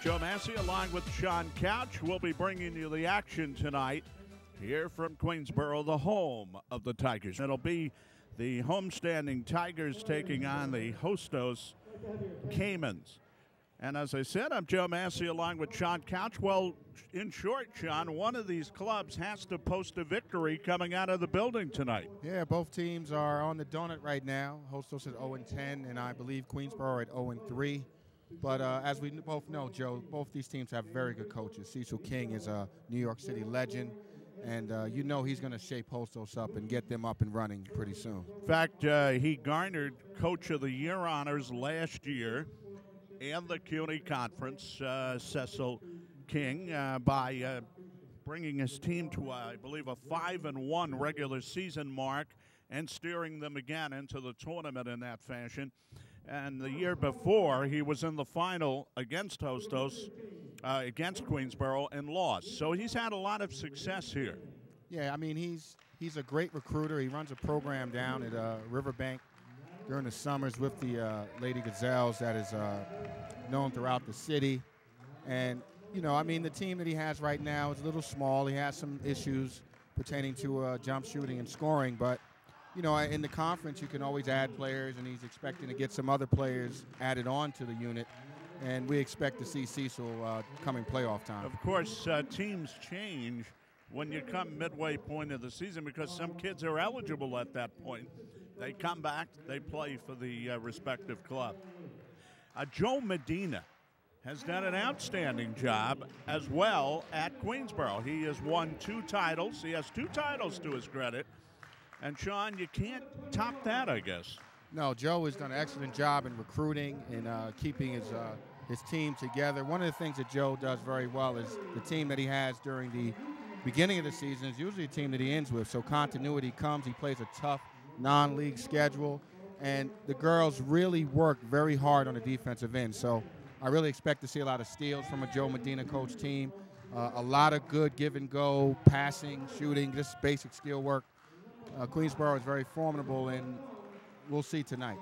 Joe Massey along with Sean Couch. We'll be bringing you the action tonight here from Queensborough, the home of the Tigers. It'll be the homestanding Tigers taking on the Hostos Caimans. And as I said, I'm Joe Massey along with Sean Couch. Well, in short, Sean, one of these clubs has to post a victory coming out of the building tonight. Yeah, both teams are on the donut right now. Hostos at 0-10, and I believe Queensborough at 0-3. But as we both know, Joe, both these teams have very good coaches. Cecil King is a New York City legend, and you know he's going to shape Hostos up and get them up and running pretty soon. In fact, he garnered Coach of the Year honors last year in the CUNY Conference, Cecil King, by bringing his team to, I believe, a 5-1 regular season mark and steering them again into the tournament in that fashion. And the year before, he was in the final against Hostos, against Queensborough, and lost. So he's had a lot of success here. Yeah, I mean, he's a great recruiter. He runs a program down at Riverbank during the summers with the Lady Gazelles that is known throughout the city. And, you know, I mean, the team that he has right now is a little small. He has some issues pertaining to jump shooting and scoring. But, you know, in the conference, you can always add players, and he's expecting to get some other players added on to the unit. And we expect to see Cecil coming playoff time. Of course, teams change when you come midway point of the season because some kids are eligible at that point. They come back, they play for the respective club. Joe Medina has done an outstanding job as well at Queensborough. He has won 2 titles. He has 2 titles to his credit. And, Sean, you can't top that, I guess. No, Joe has done an excellent job in recruiting and keeping his team together. One of the things that Joe does very well is the team that he has during the beginning of the season is usually a team that he ends with. So continuity comes. He plays a tough non-league schedule, and the girls really work very hard on the defensive end. So I really expect to see a lot of steals from a Joe Medina coach team, a lot of good give-and-go, passing, shooting, just basic skill work. Queensborough is very formidable, and we'll see tonight.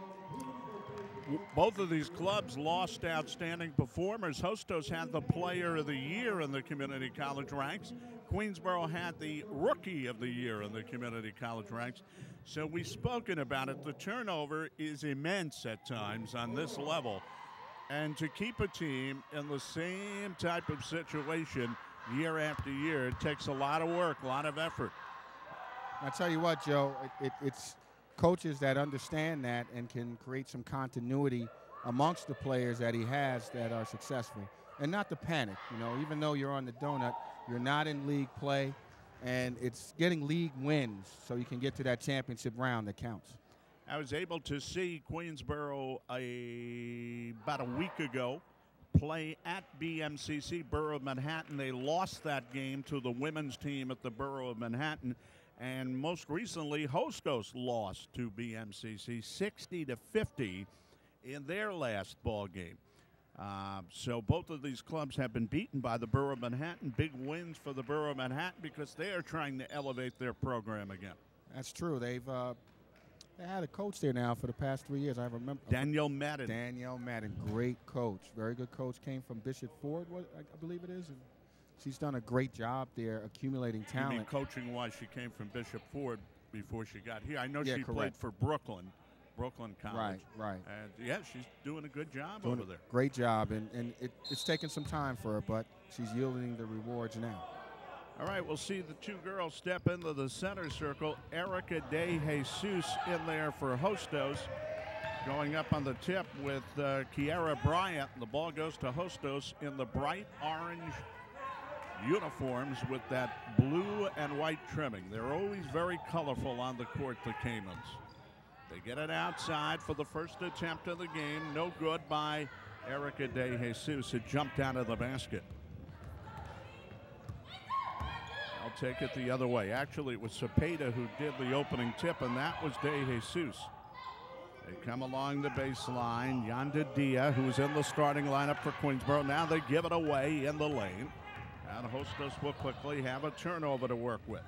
Both of these clubs lost outstanding performers. Hostos had the Player of the Year in the community college ranks. Queensborough had the Rookie of the Year in the community college ranks. So we've spoken about it. The turnover is immense at times on this level. And to keep a team in the same type of situation year after year, it takes a lot of work, a lot of effort. I tell you what, Joe, it's coaches that understand that and can create some continuity amongst the players that he has that are successful. And not to panic, you know, even though you're on the donut, you're not in league play, and it's getting league wins so you can get to that championship round that counts. I was able to see Queensborough about a week ago play at BMCC, Borough of Manhattan. They lost that game to the women's team at the Borough of Manhattan. And most recently, Hostos lost to BMCC 60-50 in their last ball game. So both of these clubs have been beaten by the Borough of Manhattan. Big wins for the Borough of Manhattan because they are trying to elevate their program again. That's true. They've they had a coach there now for the past 3 years. I remember Danielle Madden. Danielle Madden, great coach, very good coach. Came from Bishop Ford, I believe it is. And she's done a great job there, accumulating talent. You mean coaching-wise, she came from Bishop Ford before she got here. I know she correct. played for Brooklyn College. Right. And, yeah, she's doing a good job over there. Great job, and it's taken some time for her, but she's yielding the rewards now. All right, we'll see the 2 girls step into the center circle. Erica De Jesus in there for Hostos. Going up on the tip with Kiara Bryant. The ball goes to Hostos in the bright orange uniforms with that blue and white trimming. They're always very colorful on the court, the Caimans. They get it outside for the first attempt of the game. No good by Erica De Jesus. It jumped out of the basket. I'll take it the other way. Actually, it was Cepeda who did the opening tip, and that was De Jesus. They come along the baseline. Yanda Dia, who's in the starting lineup for Queensborough. Now they give it away in the lane. And Hostos will quickly have a turnover to work with.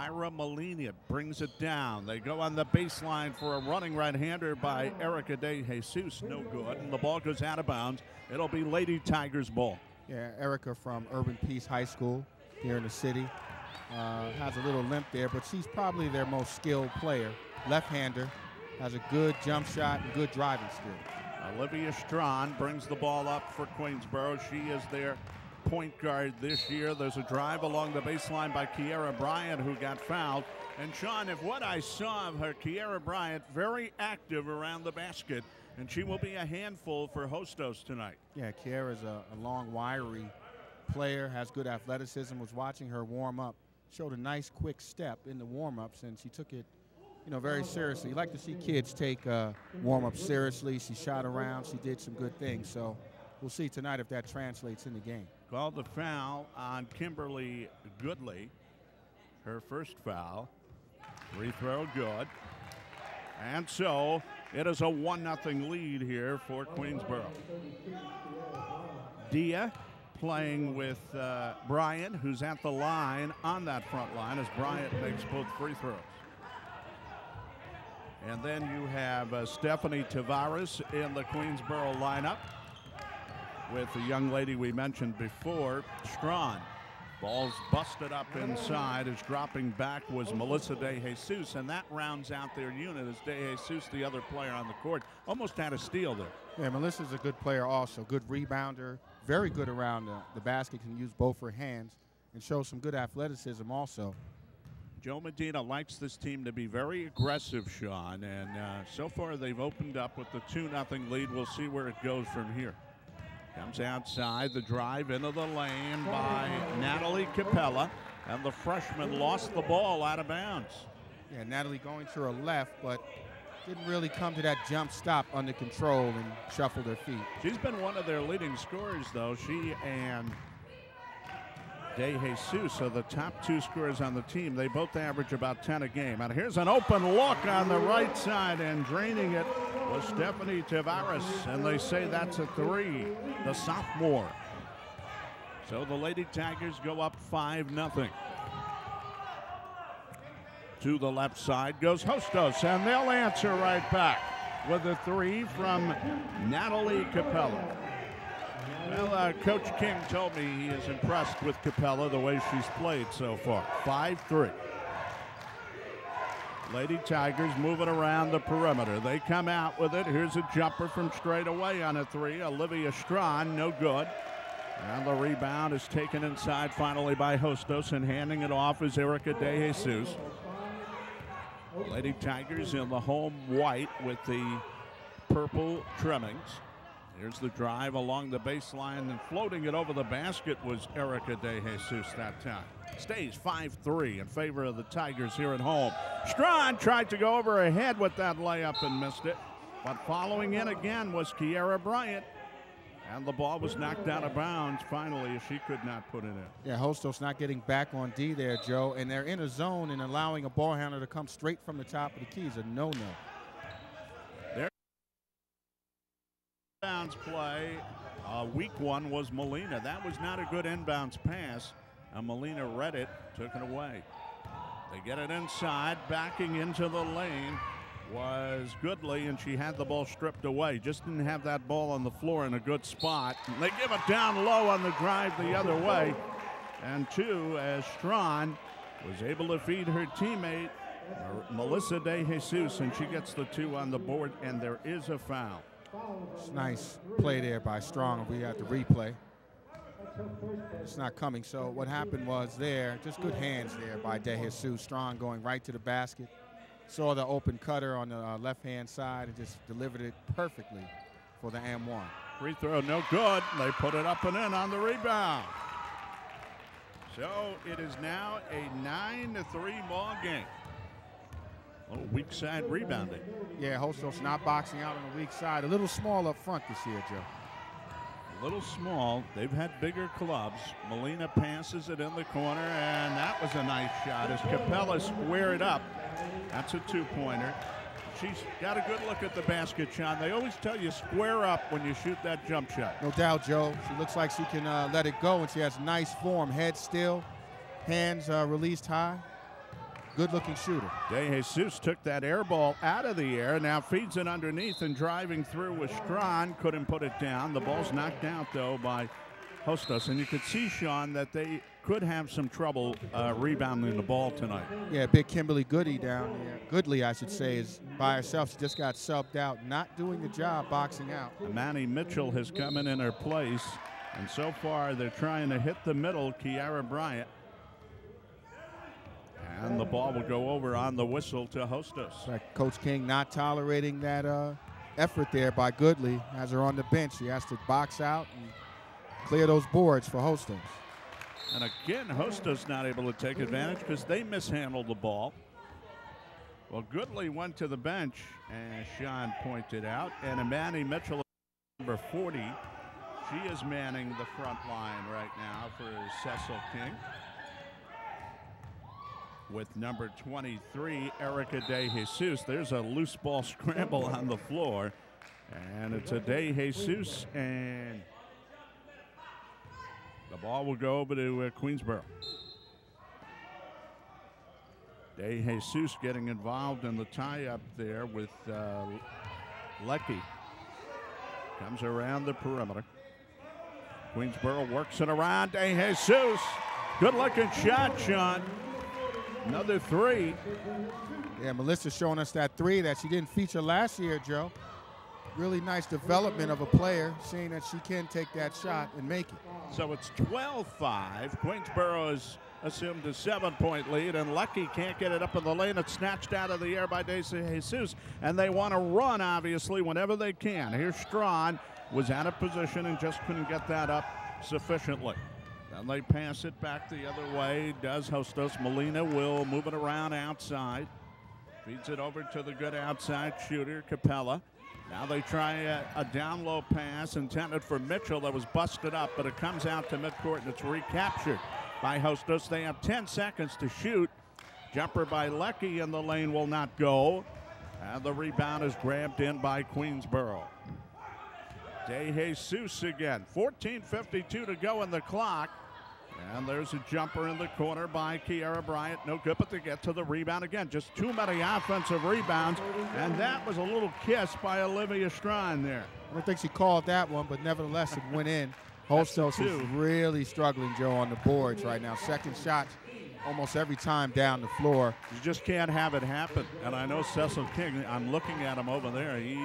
Ira Molina brings it down. They go on the baseline for a running right-hander by Erica De Jesus. No good. And the ball goes out of bounds. It'll be Lady Tigers ball. Yeah, Erica from Urban Peace High School here in the city. Has a little limp there, but she's probably their most skilled player. Left-hander, has a good jump shot and good driving skill. Olivia Strawn brings the ball up for Queensborough. She is their point guard this year. There's a drive along the baseline by Kiera Bryant, who got fouled. And Sean, if what I saw of her, Kiera Bryant, very active around the basket, and she will be a handful for Hostos tonight. Yeah, Kiera's a long, wiry player, has good athleticism. Was watching her warm up, showed a nice quick step in the warm-ups, and she took it, you know, very seriously. You like to see kids take warm-up seriously. She shot around. She did some good things. So we'll see tonight if that translates in the game. Called the foul on Kimberly Goodley. Her first foul. Free throw good. And so it is a 1-0 lead here for Queensborough. Dia playing with Bryant, who's at the line on that front line as Bryant makes both free throws. And then you have Stephanie Tavares in the Queensborough lineup with the young lady we mentioned before, Strawn. Ball's busted up inside. As dropping back was Melissa De Jesus, and that rounds out their unit as De Jesus, the other player on the court, almost had a steal there. Yeah, Melissa's a good player also. Good rebounder, very good around the basket, can use both her hands, and shows some good athleticism also. Joe Medina likes this team to be very aggressive, Sean, and so far they've opened up with the 2-0 lead. We'll see where it goes from here. Comes outside, the drive into the lane by Natalie Capella, and the freshman lost the ball out of bounds. Yeah, Natalie going to her left, but didn't really come to that jump stop under control and shuffled her feet. She's been one of their leading scorers, though. She and De Jesus are the top 2 scorers on the team. They both average about 10 a game. And here's an open look on the right side, and draining it was Stephanie Tavares, and they say that's a 3, the sophomore. So the Lady Tigers go up 5-0. To the left side goes Hostos, and they'll answer right back with a 3 from Natalie Capella. Well, Coach King told me he is impressed with Capella, the way she's played so far. 5-3. Lady Tigers moving around the perimeter. They come out with it. Here's a jumper from straight away on a 3. Olivia Strawn, no good. And the rebound is taken inside finally by Hostos, and handing it off is Erica De Jesus. Lady Tigers in the home white with the purple trimmings. Here's the drive along the baseline, and floating it over the basket was Erica De Jesus that time. Stays 5-3 in favor of the Tigers here at home. Strawn tried to go over her head with that layup and missed it. But following in again was Kiera Bryant. And the ball was knocked out of bounds finally, as she could not put it in. Yeah, Hostos not getting back on D there, Joe. And they're in a zone, and allowing a ball handler to come straight from the top of the key is a no-no. Inbounds play, weak one was Molina. That was not a good inbounds pass. Molina read it, took it away. They get it inside, backing into the lane was Goodley, and she had the ball stripped away. Just didn't have that ball on the floor in a good spot. They give it down low on the drive the other way. And 2, as Strawn was able to feed her teammate, Melissa De Jesus, and she gets the 2 on the board, and there is a foul. It's nice play there by Strong. We have the replay. It's not coming. So what happened was there, just good hands there by De Jesus. Strong going right to the basket. Saw the open cutter on the left-hand side and just delivered it perfectly for the M1. Free throw no good. They put it up and in on the rebound. So it is now a 9-3 ball game. A little weak side rebounding. Yeah, Hostos not boxing out on the weak side. A little small up front this year, Joe. A little small. They've had bigger clubs. Molina passes it in the corner, and that was a nice shot as Capella squared up. That's a 2-pointer. She's got a good look at the basket, Sean. They always tell you square up when you shoot that jump shot. No doubt, Joe. She looks like she can let it go, and she has nice form. Head still, hands released high. good-looking shooter. De Jesus took that air ball out of the air, now feeds it underneath and driving through with Strawn. Couldn't put it down. The ball's knocked out, though, by Hostos. And you could see, Sean, that they could have some trouble rebounding the ball tonight. Yeah, big Kimberly Goodley down there. Goodley, I should say, is by herself. She just got subbed out, not doing the job boxing out. Manny Mitchell has come in her place. And so far, they're trying to hit the middle, Kiara Bryant. And the ball will go over on the whistle to Hostos. Like Coach King not tolerating that effort there by Goodley. Has her on the bench. She has to box out and clear those boards for Hostos. And again, Hostos not able to take advantage because they mishandled the ball. Well, Goodley went to the bench, as Sean pointed out. And Manny Mitchell, number 40, she is manning the front line right now for Cecil King. With number 23, Erica De Jesus. There's a loose ball scramble on the floor. And it's a De Jesus, and the ball will go over to Queensborough. De Jesus getting involved in the tie-up there with Lecky. Comes around the perimeter. Queensborough works it around. De Jesus. Good-looking shot, Sean. Another three. Yeah, Melissa showing us that three that she didn't feature last year, Joe. Really nice development of a player, seeing that she can take that shot and make it. So it's 12-5. Queensborough has assumed a 7-point lead, and Lucky can't get it up in the lane. It's snatched out of the air by De Jesus, and they want to run, obviously, whenever they can. Here's Strawn, was out of position and just couldn't get that up sufficiently. Then they pass it back the other way. Does Hostos. Molina will move it around outside. Feeds it over to the good outside shooter, Capella. Now they try a down low pass intended for Mitchell that was busted up, but it comes out to midcourt and it's recaptured by Hostos. They have 10 seconds to shoot. Jumper by Lecky in the lane will not go. And the rebound is grabbed in by Queensborough. De Jesus again. 14:52 to go in the clock. And there's a jumper in the corner by Kiara Bryant. No good, but they get to the rebound again. Just too many offensive rebounds. And that was a little kiss by Olivia Strawn there. I don't think she called that one, but nevertheless it went in. Hostos is really struggling, Joe, on the boards right now. Second shots almost every time down the floor. You just can't have it happen. And I know Cecil King, I'm looking at him over there. He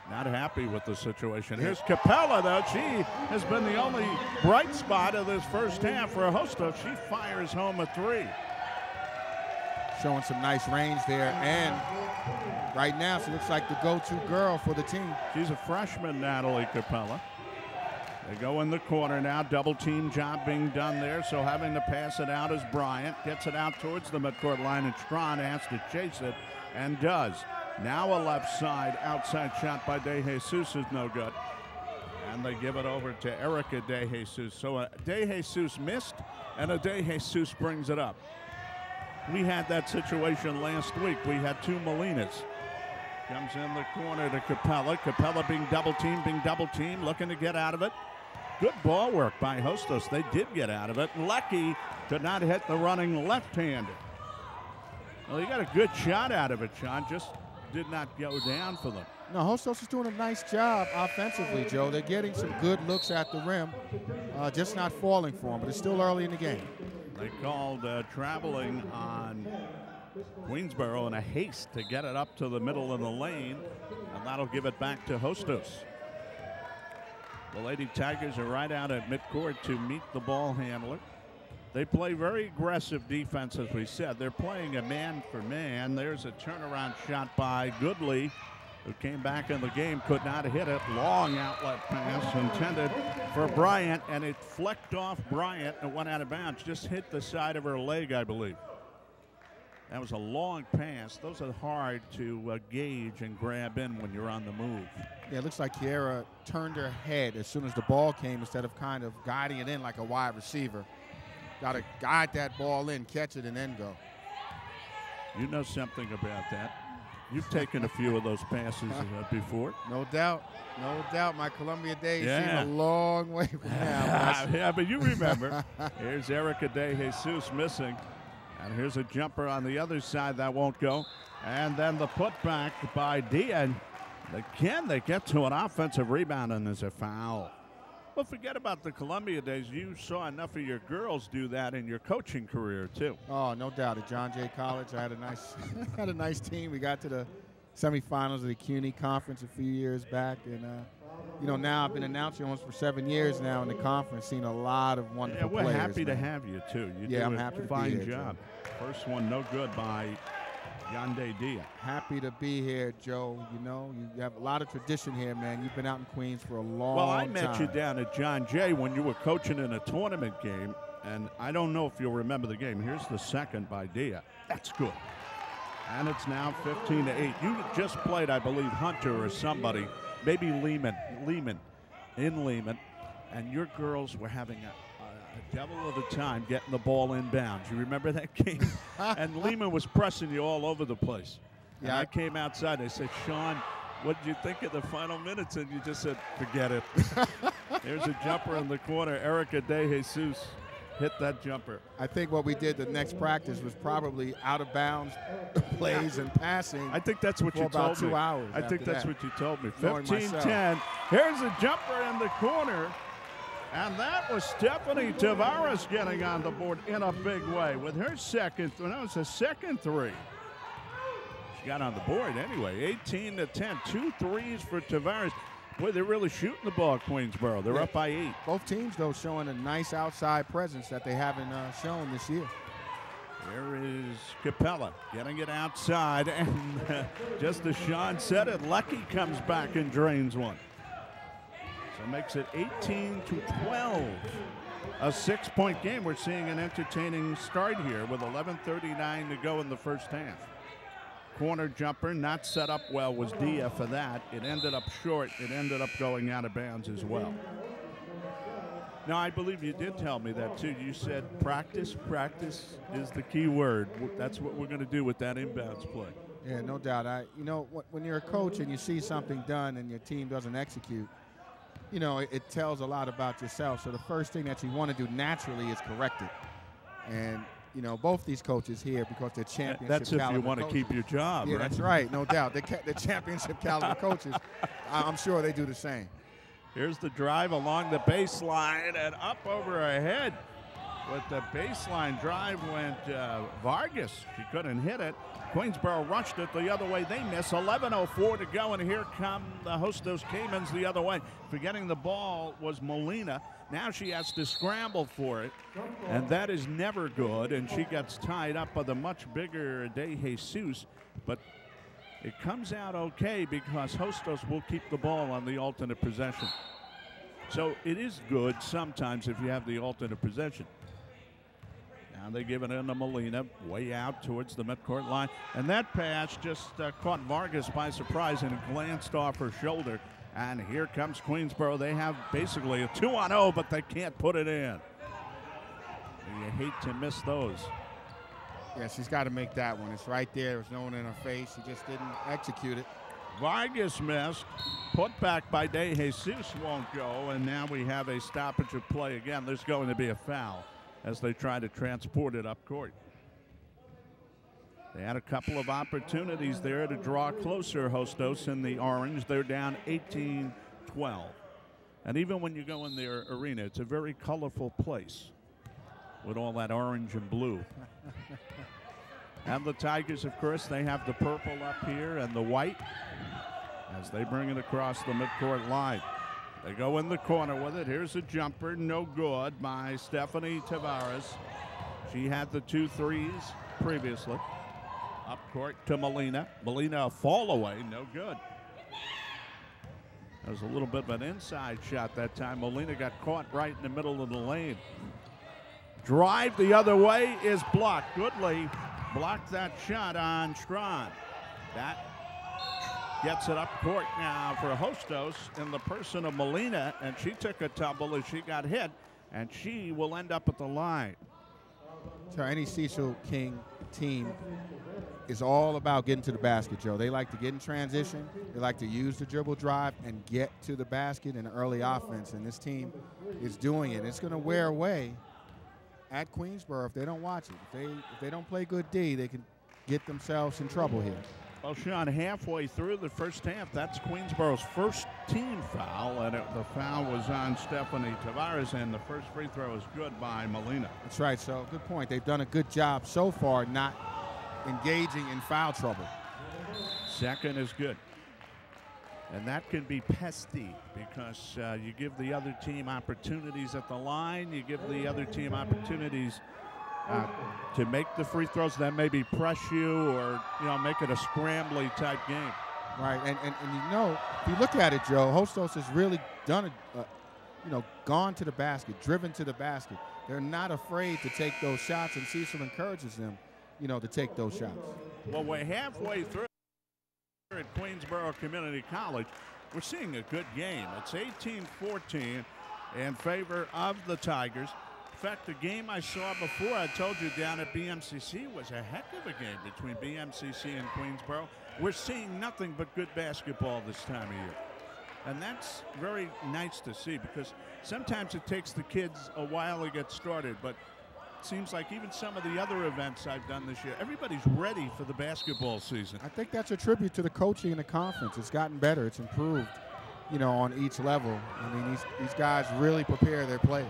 not happy with the situation. Here's Capella, though. She has been the only bright spot of this first half for Hostos. She fires home a three. Showing some nice range there. And right now, she looks like the go-to girl for the team. She's a freshman, Natalie Capella. They go in the corner now. Double team job being done there. So having to pass it out is Bryant. Gets it out towards the midcourt line, and Strawn has to chase it and does. Now a left side outside shot by De Jesus is no good. And they give it over to Erica De Jesus. So a De Jesus missed, and a De Jesus brings it up. We had that situation last week. We had two Molinas. Comes in the corner to Capella. Capella being double teamed, looking to get out of it. Good ball work by Hostos. They did get out of it. Lucky could not hit the running left-handed. Well, he got a good shot out of it, Sean. Just did not go down for them. No, Hostos is doing a nice job offensively, Joe. They're getting some good looks at the rim, just not falling for them, but it's still early in the game. They called traveling on Queensborough in a haste to get it up to the middle of the lane, and that'll give it back to Hostos. The Lady Tigers are right out at midcourt to meet the ball handler. They play very aggressive defense, as we said. They're playing a man for man. There's a turnaround shot by Goodley, who came back in the game, could not hit it. Long outlet pass intended for Bryant, and it flecked off Bryant and went out of bounds. Just hit the side of her leg, I believe. That was a long pass. Those are hard to gauge and grab in when you're on the move. Yeah, it looks like Kiara turned her head as soon as the ball came instead of kind of guiding it in like a wide receiver. Got to guide that ball in, catch it, and then go. You know something about that. You've taken a few of those passes before. No doubt. No doubt. My Columbia days seem a long way from now. Yeah, but you remember. Here's Erica De Jesus missing. And here's a jumper on the other side that won't go. And then the putback by Dia. Again, they get to an offensive rebound, and there's a foul. Well, forget about the Columbia days. You saw enough of your girls do that in your coaching career, too. Oh, no doubt. At John Jay College, I had a nice had a nice team. We got to the semifinals of the CUNY Conference a few years back. And, you know, now I've been announcing almost for 7 years now in the conference, seen a lot of wonderful players. We're happy to have you, too. You do I'm happy to fine be here, job. Joe. First one, no good by Yande Dia. Happy to be here, Joe. You know, you have a lot of tradition here, man. You've been out in Queens for a long time. Well, I met you down at John Jay when you were coaching in a tournament game, and I don't know if you'll remember the game. Here's the second by Dia. That's good. And it's now 15-8. You just played, I believe, Hunter or somebody, maybe Lehman, and your girls were having a devil of a time getting the ball inbounds. You remember that game? And Lehman was pressing you all over the place. Yeah, and I came outside and I said, Sean, what did you think of the final minutes? And you just said, forget it. There's a jumper in the corner. Erica De Jesus hit that jumper. I think what we did the next practice was probably out of bounds plays and passing. I think that's what you told me. About 2 hours. I think that's what you told me. 15-10. Here's a jumper in the corner. And that was Stephanie Tavares getting on the board in a big way with her second. No, it's a second three. She got on the board anyway. 18-10. 2 threes for Tavares. Boy, they're really shooting the ball at Queensborough. They're up by 8. Both teams, though, showing a nice outside presence that they haven't shown this year. There is Capella getting it outside. And just as Sean said it, Lucky comes back and drains one. So makes it 18-12. A 6-point game. We're seeing an entertaining start here with 11:39 to go in the first half. Corner jumper not set up well was Dia for that. It ended up short. It ended up going out of bounds as well. Now, I believe you did tell me that, too. You said practice is the key word. That's what we're going to do with that inbounds play. Yeah, no doubt. You know, when you're a coach and you see something done and your team doesn't execute, you know, it tells a lot about yourself. So the first thing that you want to do naturally is correct it. And, you know, both these coaches here, because they're championship That's if caliber you want to keep your job, yeah, right? That's right, no doubt. They're championship caliber coaches. I'm sure they do the same. Here's the drive along the baseline and up over her head. With the baseline drive went Vargas. She couldn't hit it. Queensborough rushed it the other way. They miss. 11:04 to go, and here come the Hostos Caymans the other way. Forgetting the ball was Molina. Now she has to scramble for it, and that is never good, and she gets tied up by the much bigger De Jesus, but it comes out okay because Hostos will keep the ball on the alternate possession. So it is good sometimes if you have the alternate possession. Now they give it in to Molina, way out towards the midcourt line. And that pass just caught Vargas by surprise and glanced off her shoulder. And here comes Queensborough. They have basically a 2-on-0, but they can't put it in. You hate to miss those. Yeah, she's got to make that one. It's right there. There's no one in her face. She just didn't execute it. Vargas missed. Put back by De Jesus won't go. And now we have a stoppage of play again. There's going to be a foul as they try to transport it up court. They had a couple of opportunities there to draw closer, Hostos in the orange. They're down 18-12. And even when you go in their arena, it's a very colorful place with all that orange and blue. And the Tigers, of course, they have the purple up here and the white as they bring it across the midcourt line. They go in the corner with it. Here's a jumper, no good, by Stephanie Tavares. She had the 2 threes previously. Up court to Molina. Molina a fall away, no good. That was a little bit of an inside shot that time. Molina got caught right in the middle of the lane. Drive the other way is blocked. Goodley blocked that shot on Strawn. That gets it up court now for Hostos in the person of Molina, and she took a tumble as she got hit, and she will end up at the line. So any Cecil King team is all about getting to the basket, Joe. They like to get in transition. They like to use the dribble drive and get to the basket in early offense, and this team is doing it. It's going to wear away at Queensborough, if they don't watch it, if they don't play good D, they can get themselves in trouble here. Well, Sean, halfway through the first half, that's Queensborough's first team foul, and the foul was on Stephanie Tavares, and the first free throw is good by Molina. That's right, so good point. They've done a good job so far not engaging in foul trouble. Second is good. And that can be pesky because you give the other team opportunities at the line, you give the other team opportunities to make the free throws, then maybe press you or make it a scrambly type game. Right, and if you look at it, Joe, Hostos has really done gone to the basket, driven to the basket. They're not afraid to take those shots, and Cecil encourages them, to take those shots. Well, we're halfway through at Queensborough Community College. We're seeing a good game. It's 18-14 in favor of the Tigers. In fact, the game I saw before, I told you down at BMCC, was a heck of a game between BMCC and Queensborough. We're seeing nothing but good basketball this time of year. And that's very nice to see because sometimes it takes the kids a while to get started, but it seems like even some of the other events I've done this year, everybody's ready for the basketball season. I think that's a tribute to the coaching in the conference. It's gotten better. It's improved, on each level. I mean, these guys really prepare their players.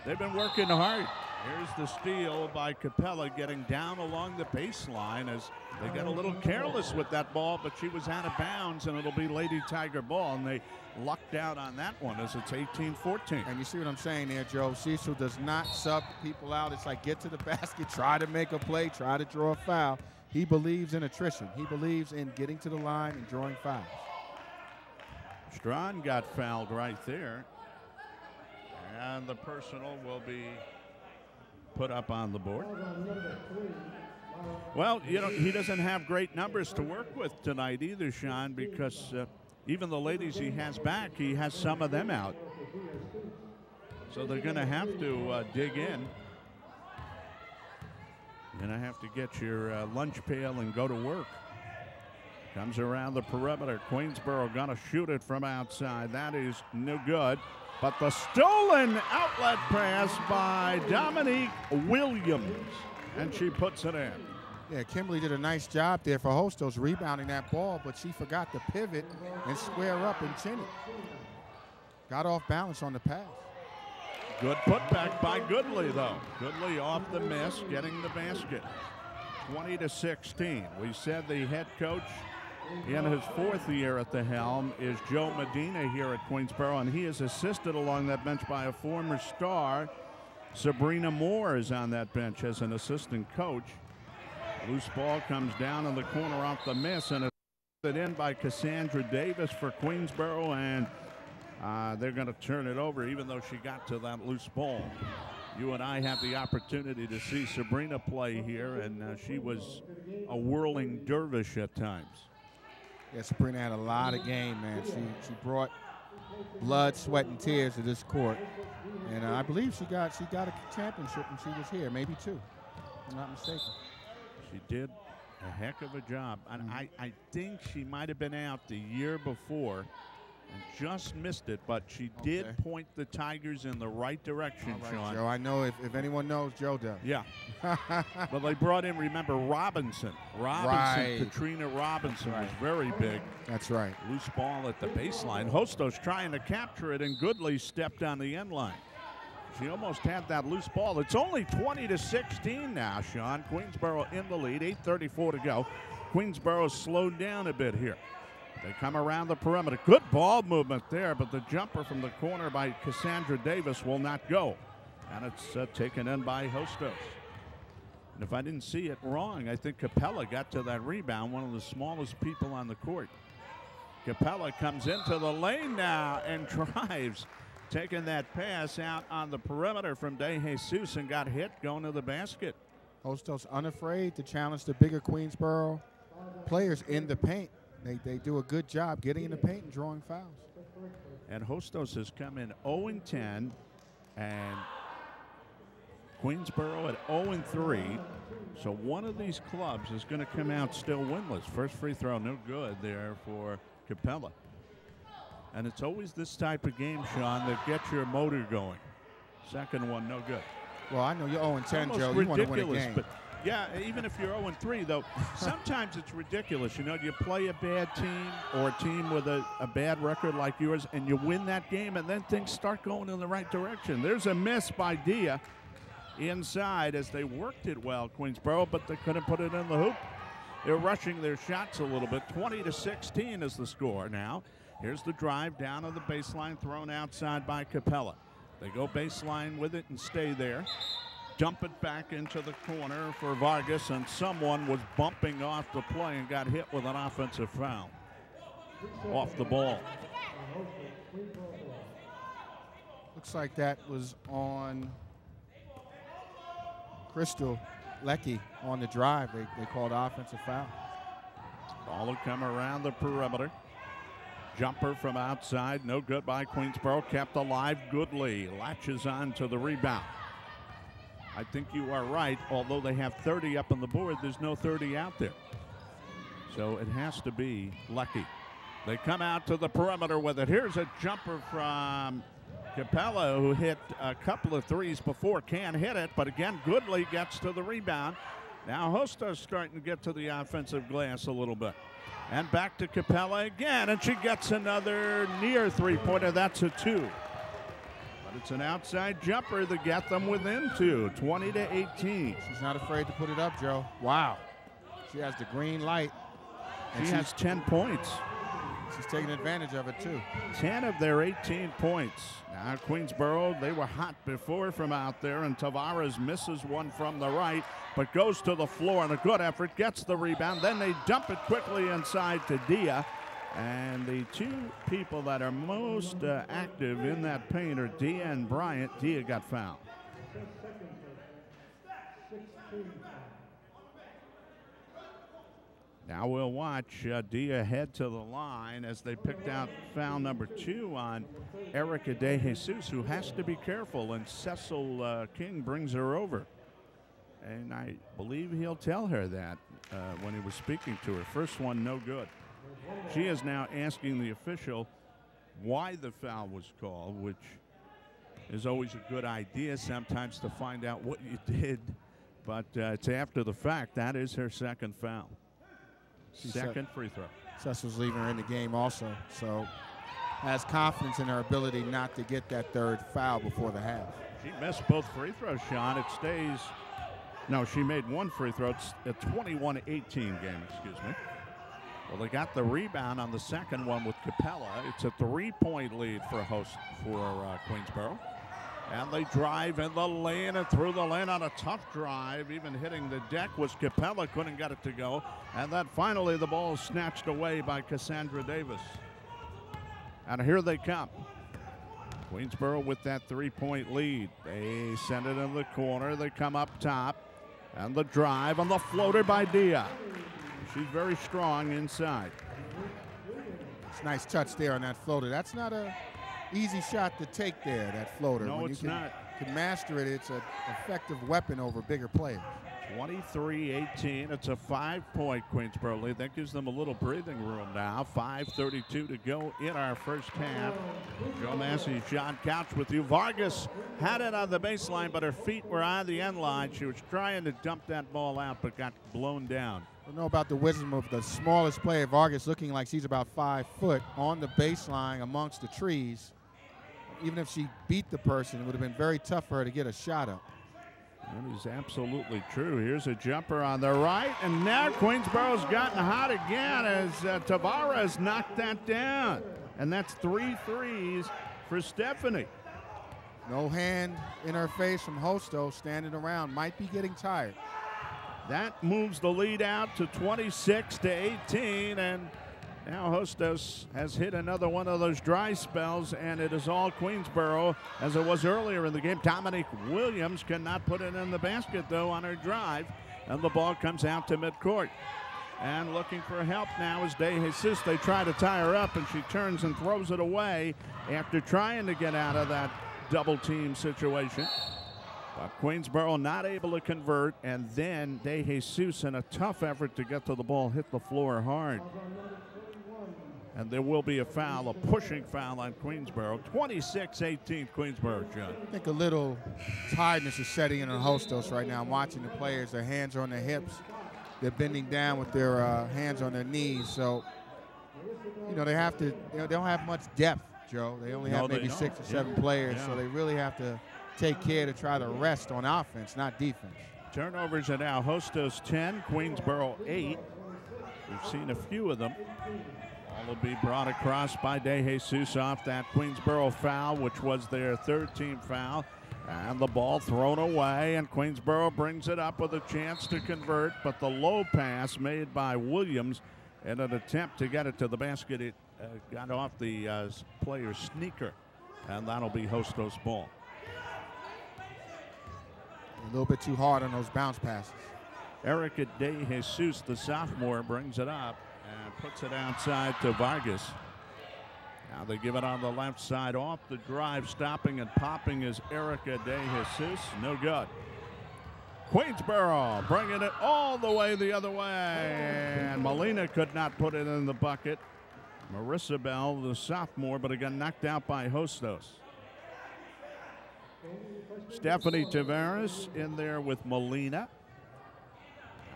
They've been working hard. Here's the steal by Capella getting down along the baseline as they got a little careless with that ball, but she was out of bounds, and it'll be Lady Tiger ball, and they lucked out on that one as it's 18-14. And you see what I'm saying there, Joe. Cecil does not sub people out. It's like get to the basket, try to make a play, try to draw a foul. He believes in attrition. He believes in getting to the line and drawing fouls. Strawn got fouled right there. And the personal will be put up on the board. Well, he doesn't have great numbers to work with tonight either, Sean, because even the ladies he has back, he has some of them out. So they're going to have to dig in. You're going to have to get your lunch pail and go to work. Comes around the perimeter. Queensborough going to shoot it from outside. That is no good. But the stolen outlet pass by Dominique Williams, and she puts it in. Yeah, Kimberly did a nice job there for Hostos rebounding that ball, but she forgot to pivot and square up and chin it. Got off balance on the pass. Good putback by Goodley, though. Goodley off the miss, getting the basket. 20-16. We said the head coach in his fourth year at the helm is Joe Medina here at Queensborough, and he is assisted along that bench by a former star. Sabrina Moore is on that bench as an assistant coach. Loose ball comes down in the corner off the miss, and it's put in by Cassandra Davis for Queensborough, and they're going to turn it over even though she got to that loose ball. You and I had the opportunity to see Sabrina play here, and she was a whirling dervish at times. Yeah, Sabrina had a lot of game, man. She brought blood, sweat, and tears to this court, and I believe she got a championship when she was here, maybe two, if I'm not mistaken. She did a heck of a job, and I think she might have been out the year before and just missed it, but she did point the Tigers in the right direction, right, Sean. Joe, I know if anyone knows, Joe does. Yeah. Well, they brought in, remember, Robinson. Right. Katrina Robinson was very big. That's right. Loose ball at the baseline. Hostos trying to capture it, and Goodley stepped on the end line. She almost had that loose ball. It's only 20-16 now, Sean. Queensborough in the lead, 8:34 to go. Queensborough slowed down a bit here. They come around the perimeter. Good ball movement there, but the jumper from the corner by Cassandra Davis will not go. And it's taken in by Hostos. And if I didn't see it wrong, I think Capella got to that rebound, one of the smallest people on the court. Capella comes into the lane now and drives, taking that pass out on the perimeter from De Jesus and got hit going to the basket. Hostos unafraid to challenge the bigger Queensborough players in the paint. They do a good job getting in the paint and drawing fouls. And Hostos has come in 0-10, and Queensborough at 0-3. So one of these clubs is going to come out still winless. First free throw, no good there for Capella. And it's always this type of game, Sean, that gets your motor going. Second one, no good. Well, I know you're 0-10, Almost Joe. You want to win a ridiculous, game. but yeah, even if you're 0-3, though, sometimes it's ridiculous. You know, you play a bad team or a team with a bad record like yours, and you win that game, and then things start going in the right direction. There's a miss by Dia inside as they worked it well, Queensborough, but they couldn't put it in the hoop. They're rushing their shots a little bit. 20-16 is the score now. Here's the drive down on the baseline, thrown outside by Capella. They go baseline with it and stay there. Dump it back into the corner for Vargas, and someone was bumping off the play and got hit with an offensive foul off the ball. Looks like that was on Crystal Lecky on the drive. They called offensive foul. Ball will come around the perimeter. Jumper from outside, no good by Queensborough. Kept alive, Goodley latches on to the rebound. I think you are right. Although they have 30 up on the board, there's no 30 out there. So it has to be Lecky. They come out to the perimeter with it. Here's a jumper from Capella, who hit a couple of threes before. Can't hit it, but again, Goodley gets to the rebound. Now Hostos starting to get to the offensive glass a little bit. And back to Capella again, and she gets another near three-pointer. That's a 2. But it's an outside jumper to get them within 2, 20-18. She's not afraid to put it up, Joe. Wow. She has the green light. She has 10 points. She's taking advantage of it, too. 10 of their 18 points. Now, Queensborough, they were hot before from out there, and Tavares misses one from the right, but goes to the floor and a good effort, gets the rebound. Then they dump it quickly inside to Dia. And the two people that are most active in that paint are Dia and Bryant. Dia got fouled. Now we'll watch Dia head to the line as they picked out foul number 2 on Erica De Jesus, who has to be careful, and Cecil King brings her over. And I believe he'll tell her that when he was speaking to her. First one, no good. She is now asking the official why the foul was called, which is always a good idea sometimes to find out what you did. But it's after the fact. That is her second foul. Second free throw. Cecil's leaving her in the game also, so has confidence in her ability not to get that third foul before the half. She missed both free throws, Sean. It stays. No, she made one free throw. It's a 21-18 game, excuse me. Well, they got the rebound on the second one with Capella. It's a 3-point lead for Queensborough. And they drive in the lane and through the lane on a tough drive. Even hitting the deck was Capella, couldn't get it to go. And then finally the ball is snatched away by Cassandra Davis. And here they come. Queensborough with that 3-point lead. They send it in the corner. They come up top. And the drive on the floater by Dia. She's very strong inside. It's a nice touch there on that floater. That's not a easy shot to take there, that floater. No, when it's you not. Can master it, it's an effective weapon over bigger players. 23-18. It's a 5-point Queensborough lead. That gives them a little breathing room now. 5:32 to go in our first half. Joe Massey, Sean Couch with you. Vargas had it on the baseline, but her feet were on the end line. She was trying to dump that ball out, but got blown down. I don't know about the wisdom of the smallest player, Vargas, looking like she's about 5 foot on the baseline amongst the trees. Even if she beat the person, it would have been very tough for her to get a shot up. That is absolutely true. Here's a jumper on the right, and now Queensborough's gotten hot again as Tavares knocked that down. And that's 3 threes for Stephanie. No hand in her face from Hostos, standing around, might be getting tired. That moves the lead out to 26-18, and now Hostos has hit another one of those dry spells, and it is all Queensborough as it was earlier in the game. Dominique Williams cannot put it in the basket, though, on her drive, and the ball comes out to midcourt. And looking for help now is De Jesus. They try to tie her up, and she turns and throws it away after trying to get out of that double-team situation. But Queensborough not able to convert, and then De Jesus in a tough effort to get to the ball hit the floor hard. And there will be a foul, a pushing foul on Queensborough. 26-18 Queensborough, John. I think a little tiredness is setting in on Hostos right now. I'm watching the players, their hands are on their hips. They're bending down with their hands on their knees. So, you know, they don't have much depth, Joe. They only have maybe 6 or 7 players. So they really have to take care to try to rest on offense, not defense. Turnovers are now Hostos 10, Queensborough 8. We've seen a few of them. All will be brought across by DeJesus off that Queensborough foul, which was their 3rd team foul. And the ball thrown away, and Queensborough brings it up with a chance to convert. But the low pass made by Williams in an attempt to get it to the basket, it got off the player's sneaker. And that'll be Hostos' ball. A little bit too hard on those bounce passes. Erica DeJesus, the sophomore, brings it up and puts it outside to Vargas. Now they give it on the left side off the drive. Stopping and popping is Erica DeJesus. No good. Queensborough bringing it all the way the other way. And Molina could not put it in the bucket. Marissa Bell, the sophomore, but again knocked out by Hostos. Stephanie Tavares in there with Molina.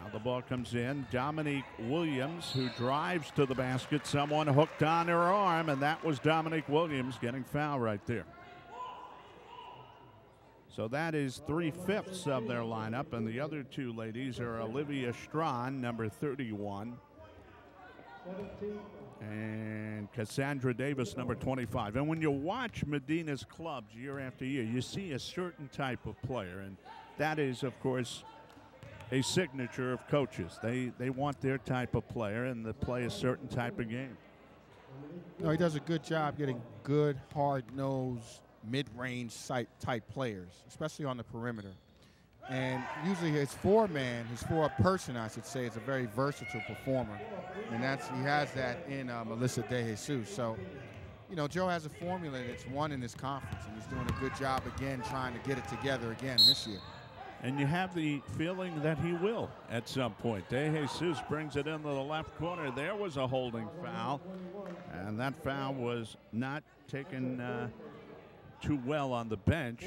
Now the ball comes in. Dominique Williams, who drives to the basket. Someone hooked on her arm, and that was Dominique Williams getting fouled right there. So that is 3/5 of their lineup, and the other 2 ladies are Olivia Strawn, number 31, and Cassandra Davis, number 25. And when you watch Medina's clubs year after year, you see a certain type of player, and that is, of course, a signature of coaches. They want their type of player and to play a certain type of game. No, he does a good job getting good, hard-nosed, mid-range type players, especially on the perimeter. And usually his four-person, I should say, is a very versatile performer. And he has that in Melissa DeJesus. So, you know, Joe has a formula that's won in this conference, and he's doing a good job again trying to get it together again this year. And you have the feeling that he will at some point. DeJesus brings it into the left corner. There was a holding foul, and that foul was not taken too well on the bench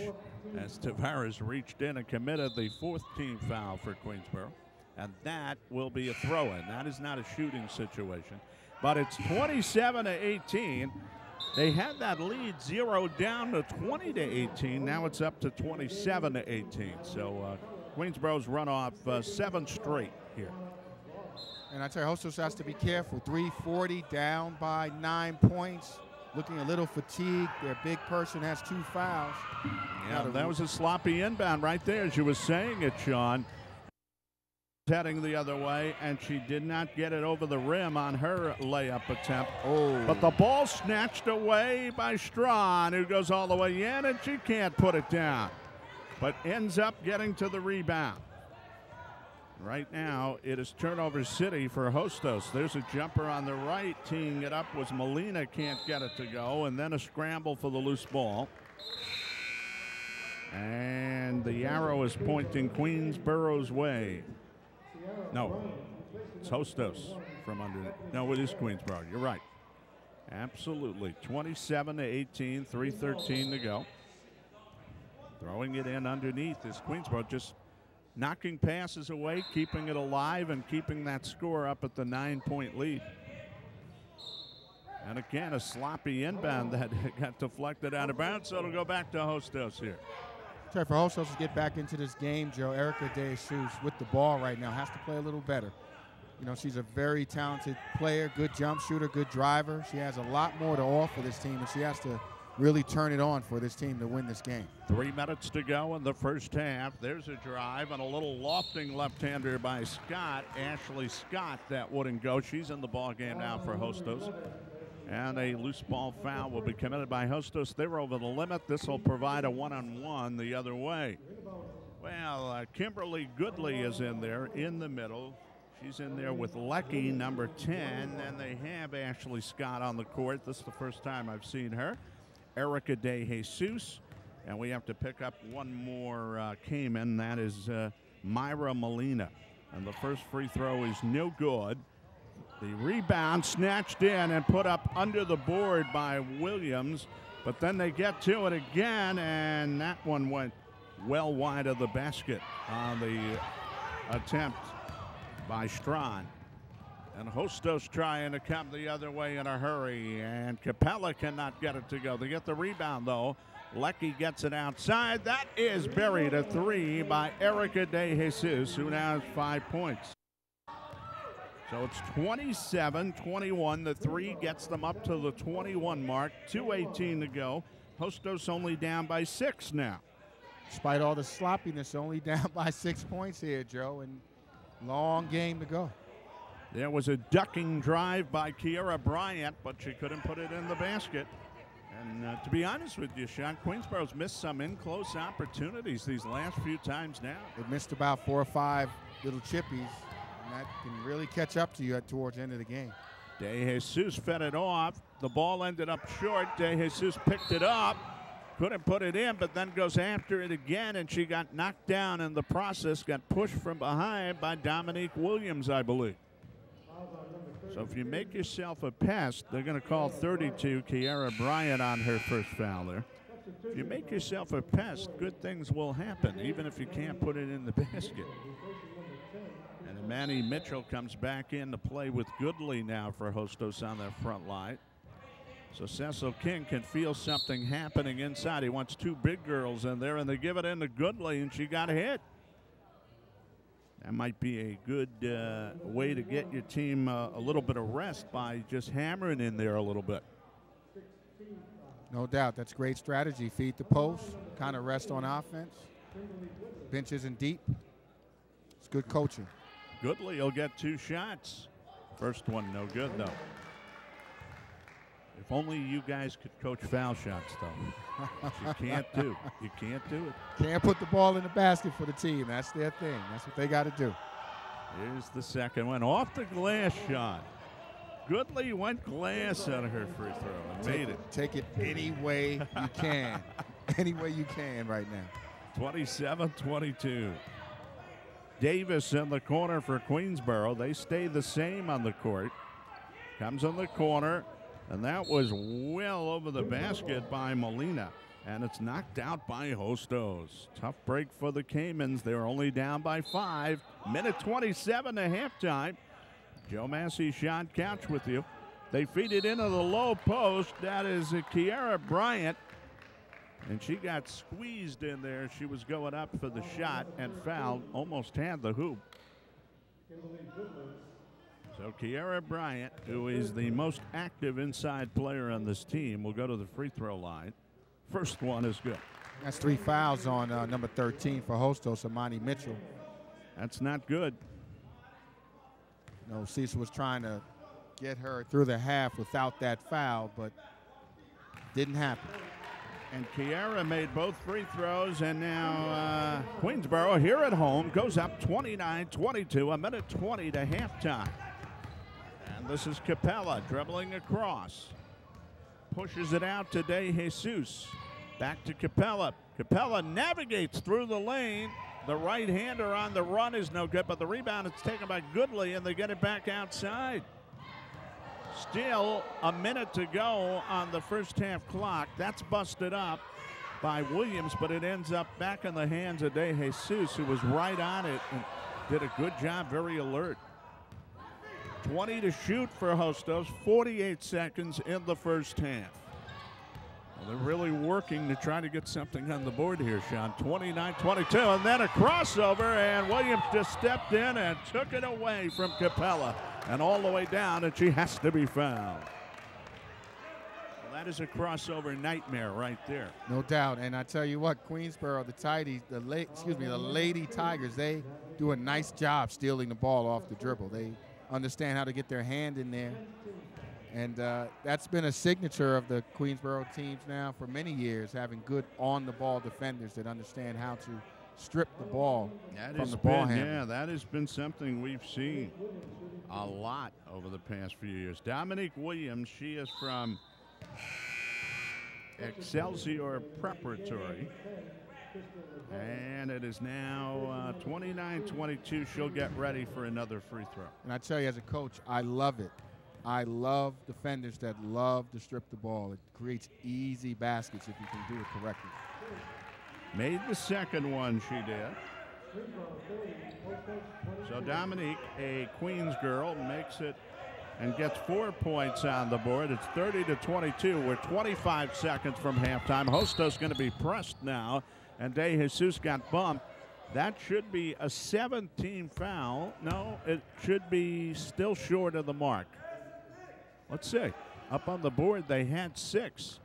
as Tavares reached in and committed the 4th team foul for Queensborough. And that will be a throw-in. That is not a shooting situation. But it's 27-18. They had that lead zeroed down to 20-18. Now it's up to 27-18. So Queensborough's run off 7 straight here. And I tell you, Hostos has to be careful. 3:40 down by 9 points. Looking a little fatigued. Their big person has 2 fouls. Yeah, that was a sloppy inbound right there, as you were saying it, Sean. Heading the other way, and she did not get it over the rim on her layup attempt. Oh. But the ball snatched away by Strawn, who goes all the way in, and she can't put it down, but ends up getting to the rebound. Right now, it is turnover city for Hostos. There's a jumper on the right. Teeing it up was Molina, can't get it to go, and then a scramble for the loose ball. And the arrow is pointing Queensborough's way. No, it's Hostos from underneath. No, it is Queensborough. You're right. Absolutely. 27-18, 3:13 to go. Throwing it in underneath is Queensborough, just knocking passes away, keeping it alive, and keeping that score up at the 9-point lead. And again, a sloppy inbound that got deflected out of bounds, so it'll go back to Hostos here. For Hostos to get back into this game, Joe, Erica DeJesus with the ball right now has to play a little better. You know, she's a very talented player, good jump shooter, good driver. She has a lot more to offer this team, and she has to really turn it on for this team to win this game. 3 minutes to go in the first half. There's a drive and a little lofting left-hander by Scott. Ashley Scott, that wouldn't go. She's in the ball game now for Hostos. And a loose ball foul will be committed by Hostos. They're over the limit. This will provide a one-on-one the other way. Well, Kimberly Goodley is in there in the middle. She's in there with Lecky, number 10, and they have Ashley Scott on the court. This is the first time I've seen her. Erica DeJesus, and we have to pick up one more Cayman. That is Myra Molina. And the first free throw is no good. The rebound snatched in and put up under the board by Williams, but then they get to it again, and that one went well wide of the basket on the attempt by Strawn. And Hostos trying to come the other way in a hurry, and Capella cannot get it to go. They get the rebound, though. Lecky gets it outside. That is buried, a three by Erica De Jesus, who now has 5 points. So it's 27-21. The three gets them up to the 21 mark. 2:18 to go. Hostos only down by 6 now. Despite all the sloppiness, only down by 6 points here, Joe, and long game to go. There was a ducking drive by Kiera Bryant, but she couldn't put it in the basket. And to be honest with you, Sean, Queensborough's missed some in-close opportunities these last few times now. They missed about 4 or 5 little chippies. That can really catch up to you towards the end of the game. De Jesus fed it off. The ball ended up short. De Jesus picked it up. Couldn't put it in, but then goes after it again, and she got knocked down in the process, got pushed from behind by Dominique Williams, I believe. So if you make yourself a pest, they're going to call 32 Kiera Bryant on her first foul there. If you make yourself a pest, good things will happen, even if you can't put it in the basket. And Manny Mitchell comes back in to play with Goodley now for Hostos on their front line. So Cecil King can feel something happening inside. He wants 2 big girls in there, and they give it in to Goodley, and she got hit. That might be a good way to get your team a little bit of rest by just hammering in there a little bit. No doubt. That's great strategy. Feed the post, kind of rest on offense. Bench isn't deep. It's good coaching. Goodley will get 2 shots. First one no good, though. If only you guys could coach foul shots, though. You can't do. You can't do it. Can't put the ball in the basket for the team. That's their thing. That's what they got to do. Here's the second one. Off the glass shot. Goodley went glass on her free throw and made it. Take it any way you can. Any way you can right now. 27-22. Davis in the corner for Queensborough. They stay the same on the court. Comes on the corner, and that was well over the basket by Molina. And it's knocked out by Hostos. Tough break for the Caymans. They're only down by 5. Minute 27 to halftime. Joe Massey, Sean Couch with you. They feed it into the low post. That is Kiera Bryant. And she got squeezed in there. She was going up for the shot and fouled. Almost had the hoop. So Kiera Bryant, who is the most active inside player on this team, will go to the free throw line. First one is good. That's 3 fouls on number 13 for Hostos, Amani Mitchell. That's not good. No, Cecil was trying to get her through the half without that foul, but didn't happen. And Kiera made both free throws, and now Queensborough here at home goes up 29-22, a minute 20 to halftime. And this is Capella dribbling across. Pushes it out to De Jesus. Back to Capella. Capella navigates through the lane. The right-hander on the run is no good, but the rebound is taken by Goodley, and they get it back outside. Still a minute to go on the first half clock. That's busted up by Williams, but it ends up back in the hands of De Jesus, who was right on it and did a good job, very alert. 20 to shoot for Hostos, 48 seconds in the first half. Well, they're really working to try to get something on the board here, Sean. 29-22, and then a crossover, and Williams just stepped in and took it away from Capella. And all the way down, and she has to be fouled. Well, that is a crossover nightmare right there. No doubt. And I tell you what, Queensborough, the Lady Tigers, they do a nice job stealing the ball off the dribble. They understand how to get their hand in there. And that's been a signature of the Queensborough teams now for many years, having good on-the-ball defenders that understand how to strip the ball from the ball handler. Yeah, that has been something we've seen a lot over the past few years. Dominique Williams, she is from Excelsior Preparatory. And it is now 29-22. She'll get ready for another free throw. And I tell you, as a coach, I love it. I love defenders that love to strip the ball. It creates easy baskets if you can do it correctly. Made the second one, she did. So Dominique, a Queens girl, makes it and gets 4 points on the board. It's 30-22. We're 25 seconds from halftime. Hostos going to be pressed now, and De Jesus got bumped. That should be a 17 foul. No, it should be still short of the mark. Let's see. Up on the board, they had 6.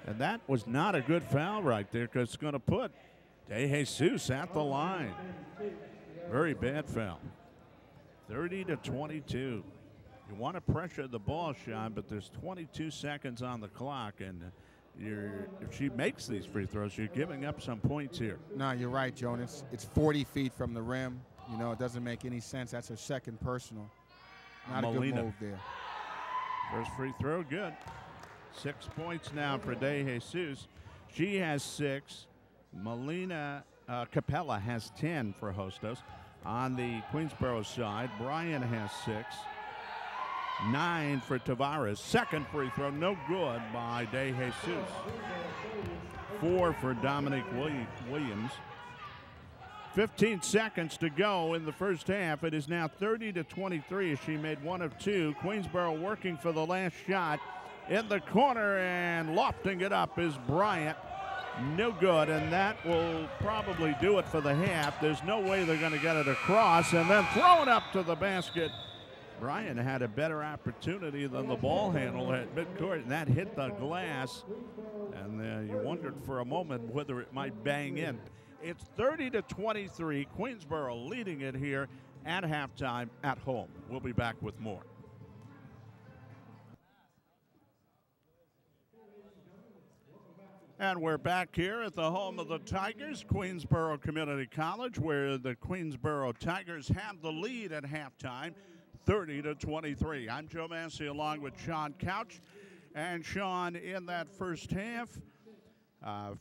And that was not a good foul right there, because it's going to put De Jesus at the line. Very bad foul. 30-22. You want to pressure the ball, Sean, but there's 22 seconds on the clock, and if she makes these free throws, you're giving up some points here. No, you're right, Jonas. It's 40 feet from the rim. You know, it doesn't make any sense. That's her second personal. Not a good move there. First free throw, good. 6 points now for De Jesus. She has 6. Melina Capella has 10 for Hostos. On the Queensborough side, Bryan has 6. 9 for Tavares. Second free throw, no good by De Jesus. 4 for Dominique Williams. 15 seconds to go in the first half. It is now 30-23 as she made 1 of 2. Queensborough working for the last shot in the corner, and lofting it up is Bryant. No good, and that will probably do it for the half. There's no way they're going to get it across, and then thrown up to the basket. Bryant had a better opportunity than the ball handler at midcourt, and that hit the glass, and you wondered for a moment whether it might bang in. It's 30-23, Queensborough leading it here at halftime at home. We'll be back with more. And we're back here at the home of the Tigers, Queensborough Community College, where the Queensborough Tigers have the lead at halftime, 30-23. I'm Joe Massey along with Sean Couch. And Sean, in that first half,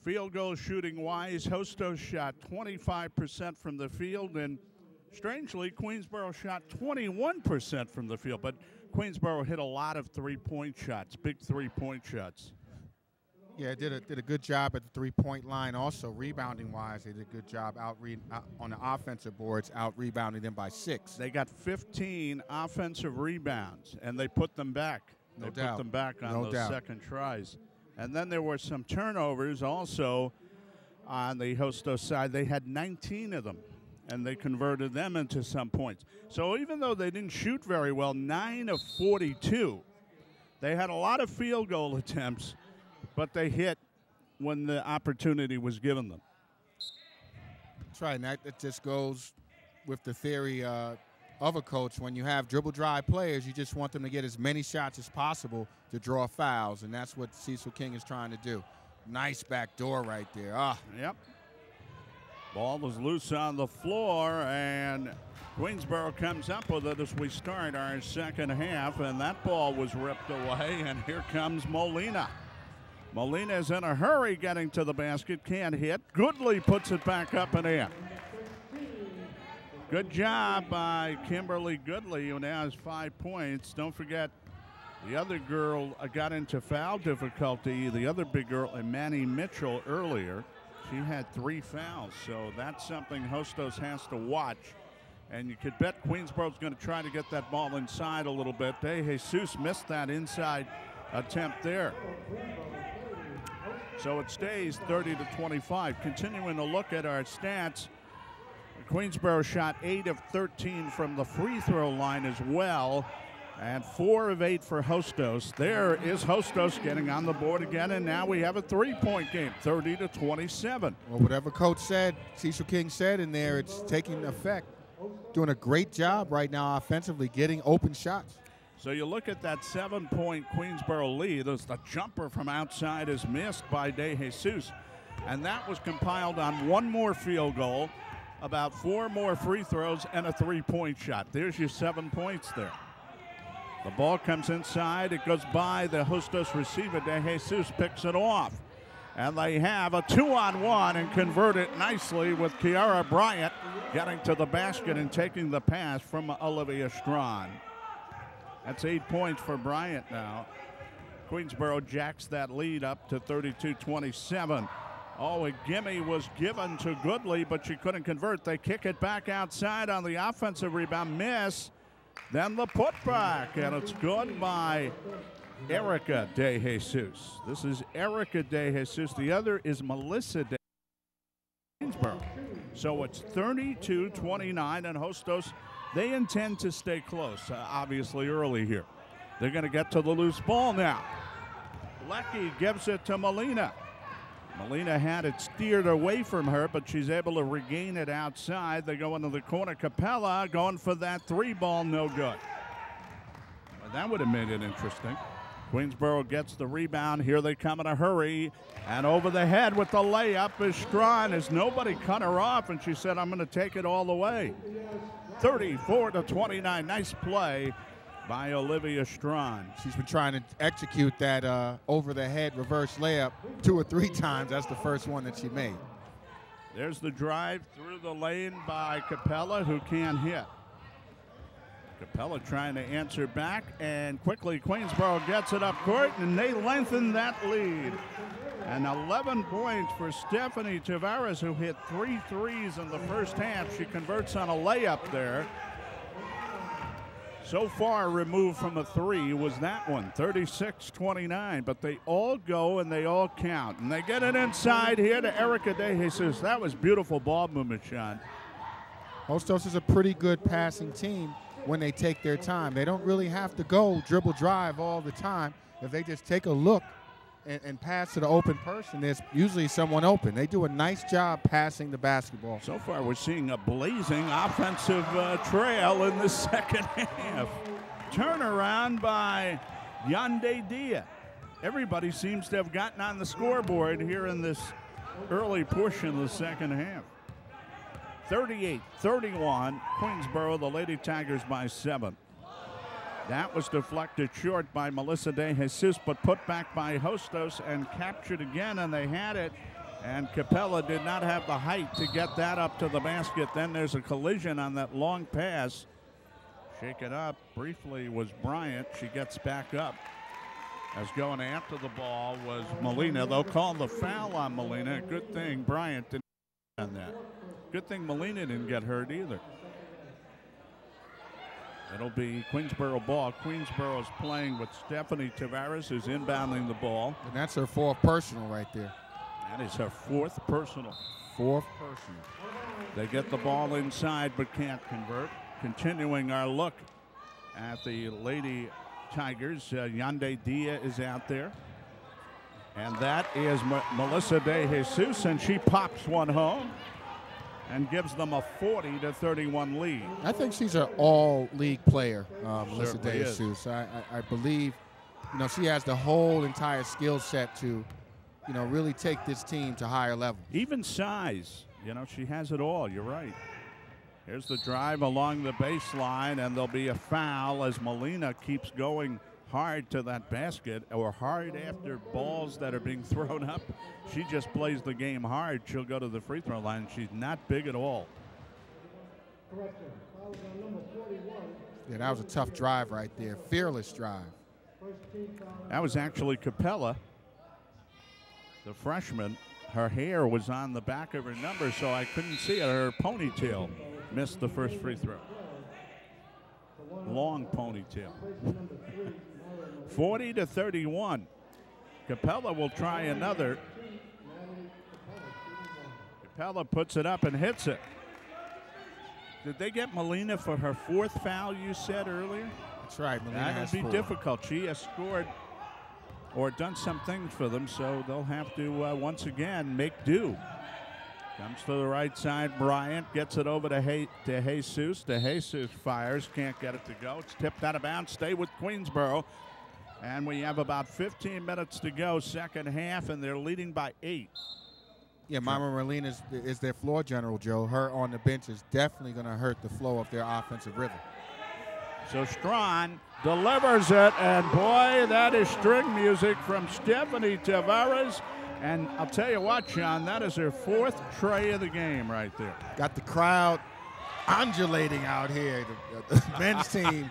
field goal shooting wise, Hostos shot 25% from the field, and strangely, Queensborough shot 21% from the field. But Queensborough hit a lot of three-point shots, big three-point shots. Yeah, did a good job at the three-point line. Also, rebounding-wise, they did a good job on the offensive boards, out-rebounding them by 6. They got 15 offensive rebounds, and they put them back. No doubt. They put them back on those doubt. Second tries. And then there were some turnovers also on the Hostos side. They had 19 of them, and they converted them into some points. So even though they didn't shoot very well, 9 of 42, they had a lot of field goal attempts, but they hit when the opportunity was given them. That's right, and that just goes with the theory of a coach. When you have dribble-drive players, you just want them to get as many shots as possible to draw fouls, and that's what Cecil King is trying to do. Nice back door right there. Yep. Ball was loose on the floor, and Queensborough comes up with it as we start our second half, and that ball was ripped away, and here comes Molina. Molina's in a hurry getting to the basket, can't hit. Goodley puts it back up and in. Good job by Kimberly Goodley, who now has 5 points. Don't forget, the other girl got into foul difficulty. The other big girl, Imani Mitchell, earlier. She had 3 fouls, so that's something Hostos has to watch. And you could bet Queensborough's going to try to get that ball inside a little bit. De Jesus missed that inside attempt there. So it stays 30-25. Continuing to look at our stats, Queensborough shot 8 of 13 from the free throw line as well, and 4 of 8 for Hostos. There is Hostos getting on the board again, and now we have a 3-point game, 30-27. Well, whatever Coach said, Cecil King said in there, it's taking effect. Doing a great job right now offensively, getting open shots. So you look at that 7-point Queensborough lead. As the jumper from outside is missed by De Jesus, and that was compiled on 1 more field goal, about 4 more free throws, and a 3-point shot. There's your 7 points there. The ball comes inside. It goes by the Hostos receiver. De Jesus picks it off. And they have a 2-on-1 and convert it nicely with Kiara Bryant getting to the basket and taking the pass from Olivia Strawn. That's 8 points for Bryant now. Queensborough jacks that lead up to 32-27. Oh, a gimme was given to Goodley, but she couldn't convert. They kick it back outside on the offensive rebound. Miss. Then the putback, and it's good by Erica De Jesus. This is Erica De Jesus. The other is Melissa De Queensborough. So it's 32-29, and Hostos, they intend to stay close, obviously early here. They're going to get to the loose ball now. Lecky gives it to Molina. Molina had it steered away from her, but she's able to regain it outside. They go into the corner. Capella going for that 3-ball, no good. Well, that would have made it interesting. Queensborough gets the rebound. Here they come in a hurry. And over the head with the layup is Strawn as nobody cut her off, and she said, I'm going to take it all the way. 34-29. Nice play by Olivia Strawn. She's been trying to execute that over-the-head reverse layup 2 or 3 times. That's the first one that she made. There's the drive through the lane by Capella, who can't hit. Capella trying to answer back, and quickly Queensborough gets it up court, and they lengthen that lead. And 11 points for Stephanie Tavares, who hit 3 threes in the first half. She converts on a layup there. So far removed from a 3 was that one, 36-29. But they all go and they all count. And they get it inside here to Erica De Jesus. That was beautiful ball movement, Sean. Hostos is a pretty good passing team when they take their time. They don't really have to go dribble drive all the time. If they just take a look and pass to the open person, there's usually someone open. They do a nice job passing the basketball. So far, we're seeing a blazing offensive trail in the second half. Turnaround by Yande Dia. Everybody seems to have gotten on the scoreboard here in this early push in the second half. 38-31, Queensborough, the Lady Tigers by 7. That was deflected short by Melissa De Jesus, but put back by Hostos and captured again, and they had it. And Capella did not have the height to get that up to the basket. Then there's a collision on that long pass. Shake it up briefly was Bryant. She gets back up. As going after the ball was Molina. They'll call the foul on Molina. Good thing Bryant didn't on that. Good thing Molina didn't get hurt either. It'll be Queensborough ball. Queensborough's playing with Stephanie Tavares, who's inbounding the ball. And that's her 4th personal right there. That is her 4th personal. 4th personal. They get the ball inside but can't convert. Continuing our look at the Lady Tigers. Yande Dia is out there. And that is Melissa De Jesus, and she pops one home and gives them a 40-31 lead. I think she's an all-league player, Melissa De Certainly Jesus. I believe, she has the whole entire skill set to, really take this team to higher levels. Even size, she has it all. You're right. Here's the drive along the baseline, and there'll be a foul as Molina keeps going hard to that basket, or hard after balls that are being thrown up. She just plays the game hard. She'll go to the free throw line. She's not big at all. Yeah, that was a tough drive right there. Fearless drive. That was actually Capella, the freshman. Her hair was on the back of her number, so I couldn't see it. Her ponytail missed the first free throw. Long ponytail. 40-31. Capella will try another. Capella puts it up and hits it. Did they get Molina for her 4th foul, you said earlier? That's right. Molina that has would be 4. difficult. She has scored or done some things for them, so they'll have to once again make do. Comes to the right side. Bryant gets it over to Jesus. De Jesus fires. Can't get it to go. It's tipped out of bounds. Stay with Queensborough. And we have about 15 minutes to go, second half, and they're leading by 8. Yeah, Mama Marlene is their floor general, Joe. Her on the bench is definitely going to hurt the flow of their offensive rhythm. So Strawn delivers it, and boy, that is string music from Stephanie Tavares. And I'll tell you what, Sean, that is her 4th tray of the game right there. Got the crowd undulating out here. The men's team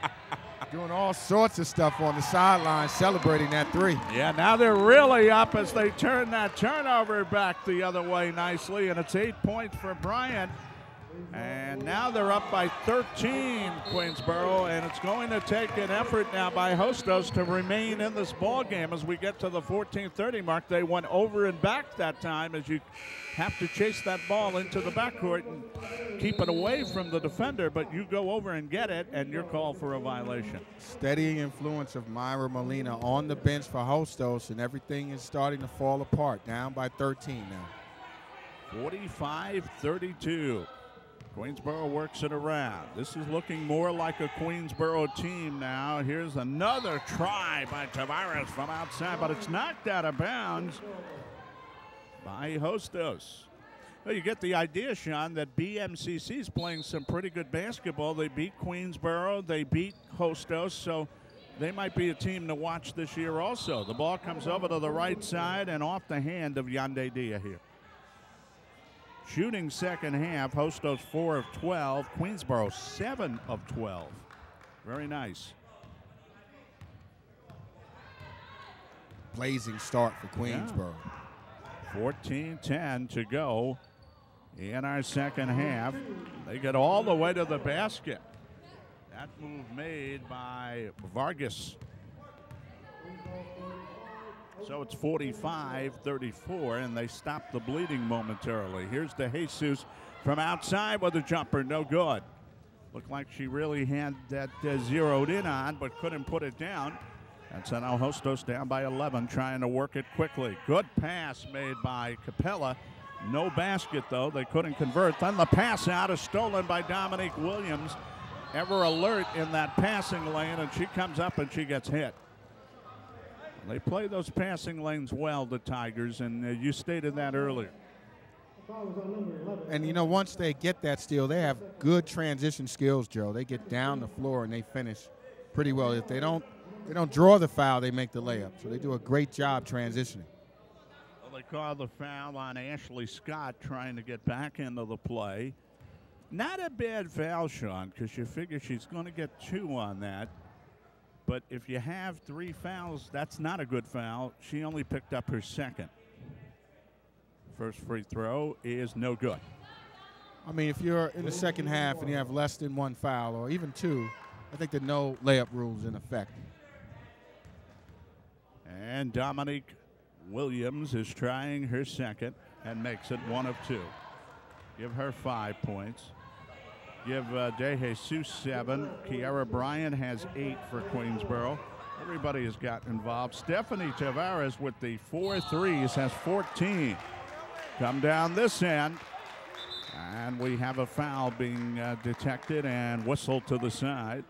doing all sorts of stuff on the sideline, celebrating that 3. Yeah, now they're really up as they turn that turnover back the other way nicely, and it's 8 points for Bryant. And now they're up by 13, Queensborough, and it's going to take an effort now by Hostos to remain in this ball game as we get to the 14:30 mark. They went over and back that time as you have to chase that ball into the backcourt and keep it away from the defender, but you go over and get it, and you're called for a violation. Steadying influence of Myra Molina on the bench for Hostos, and everything is starting to fall apart. Down by 13 now. 45-32. Queensborough works it around. This is looking more like a Queensborough team now. Here's another try by Tavares from outside, but it's knocked out of bounds by Hostos. Well, you get the idea, Sean, that BMCC is playing some pretty good basketball. They beat Queensborough, they beat Hostos, so they might be a team to watch this year also. The ball comes over to the right side and off the hand of Yande Dia here. Shooting second half, Hostos 4 of 12, Queensborough 7 of 12. Very nice. Blazing start for Queensborough. 14-10 to go in our second half. They get all the way to the basket. That move made by Vargas. So it's 45-34, and they stop the bleeding momentarily. Here's De Jesus from outside with a jumper, no good. Looked like she really had that zeroed in on, but couldn't put it down. And so now Hostos down by 11, trying to work it quickly. Good pass made by Capella. No basket, though. They couldn't convert. Then the pass out is stolen by Dominique Williams. Ever alert in that passing lane, and she comes up and she gets hit. They play those passing lanes well, the Tigers, and you stated that earlier. And, you know, once they get that steal, they have good transition skills, Joe. They get down the floor and they finish pretty well. If they don't draw the foul, they make the layup. So they do a great job transitioning. Well, they call the foul on Ashley Scott trying to get back into the play. Not a bad foul, Sean, because you figure she's going to get 2 on that. But if you have 3 fouls, that's not a good foul. She only picked up her second. First free throw is no good. I mean, if you're in the second half and you have less than 1 foul or even 2, I think the no layup rule is in effect. And Dominique Williams is trying her second and makes it 1 of 2. Give her 5 points. Give De Jesus 7. Kiara Bryant has 8 for Queensborough. Everybody has got involved. Stephanie Tavares with the 4 threes has 14. Come down this end. And we have a foul being detected and whistled to the side.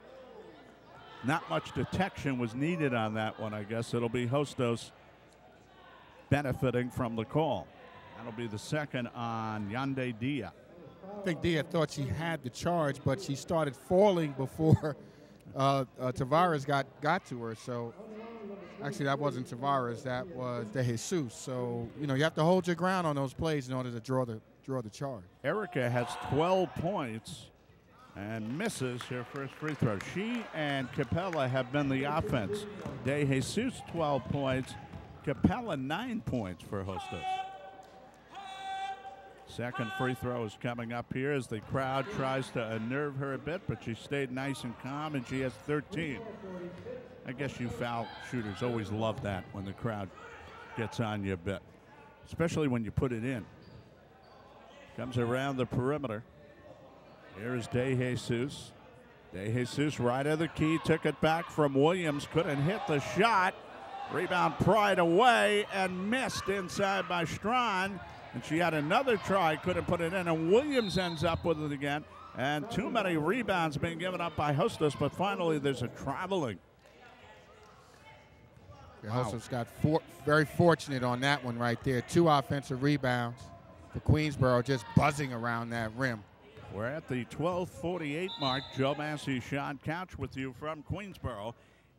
Not much detection was needed on that one, I guess. It'll be Hostos benefiting from the call. That'll be the second on Yande Dia. I think Dia thought she had the charge, but she started falling before Tavares got to her. So actually, that wasn't Tavares, that was De Jesus. So, you know, you have to hold your ground on those plays in order to draw the charge. Erica has 12 points and misses her first free throw. She and Capella have been the offense. De Jesus 12 points, Capella 9 points for Hostos. Second free throw is coming up here as the crowd tries to unnerve her a bit, but she stayed nice and calm, and she has 13. I guess you foul shooters always love that when the crowd gets on you a bit, especially when you put it in. Comes around the perimeter. Here's De Jesus. De Jesus right of the key, took it back from Williams, couldn't hit the shot. Rebound pried away and missed inside by Strawn. And she had another try, couldn't put it in, and Williams ends up with it again. And too many rebounds being given up by Hostos, but finally there's a traveling. Yeah, Hostos got very fortunate on that one right there. 2 offensive rebounds for Queensborough, just buzzing around that rim. We're at the 12:48 mark. Joe Massey, Sean Couch with you from Queensborough.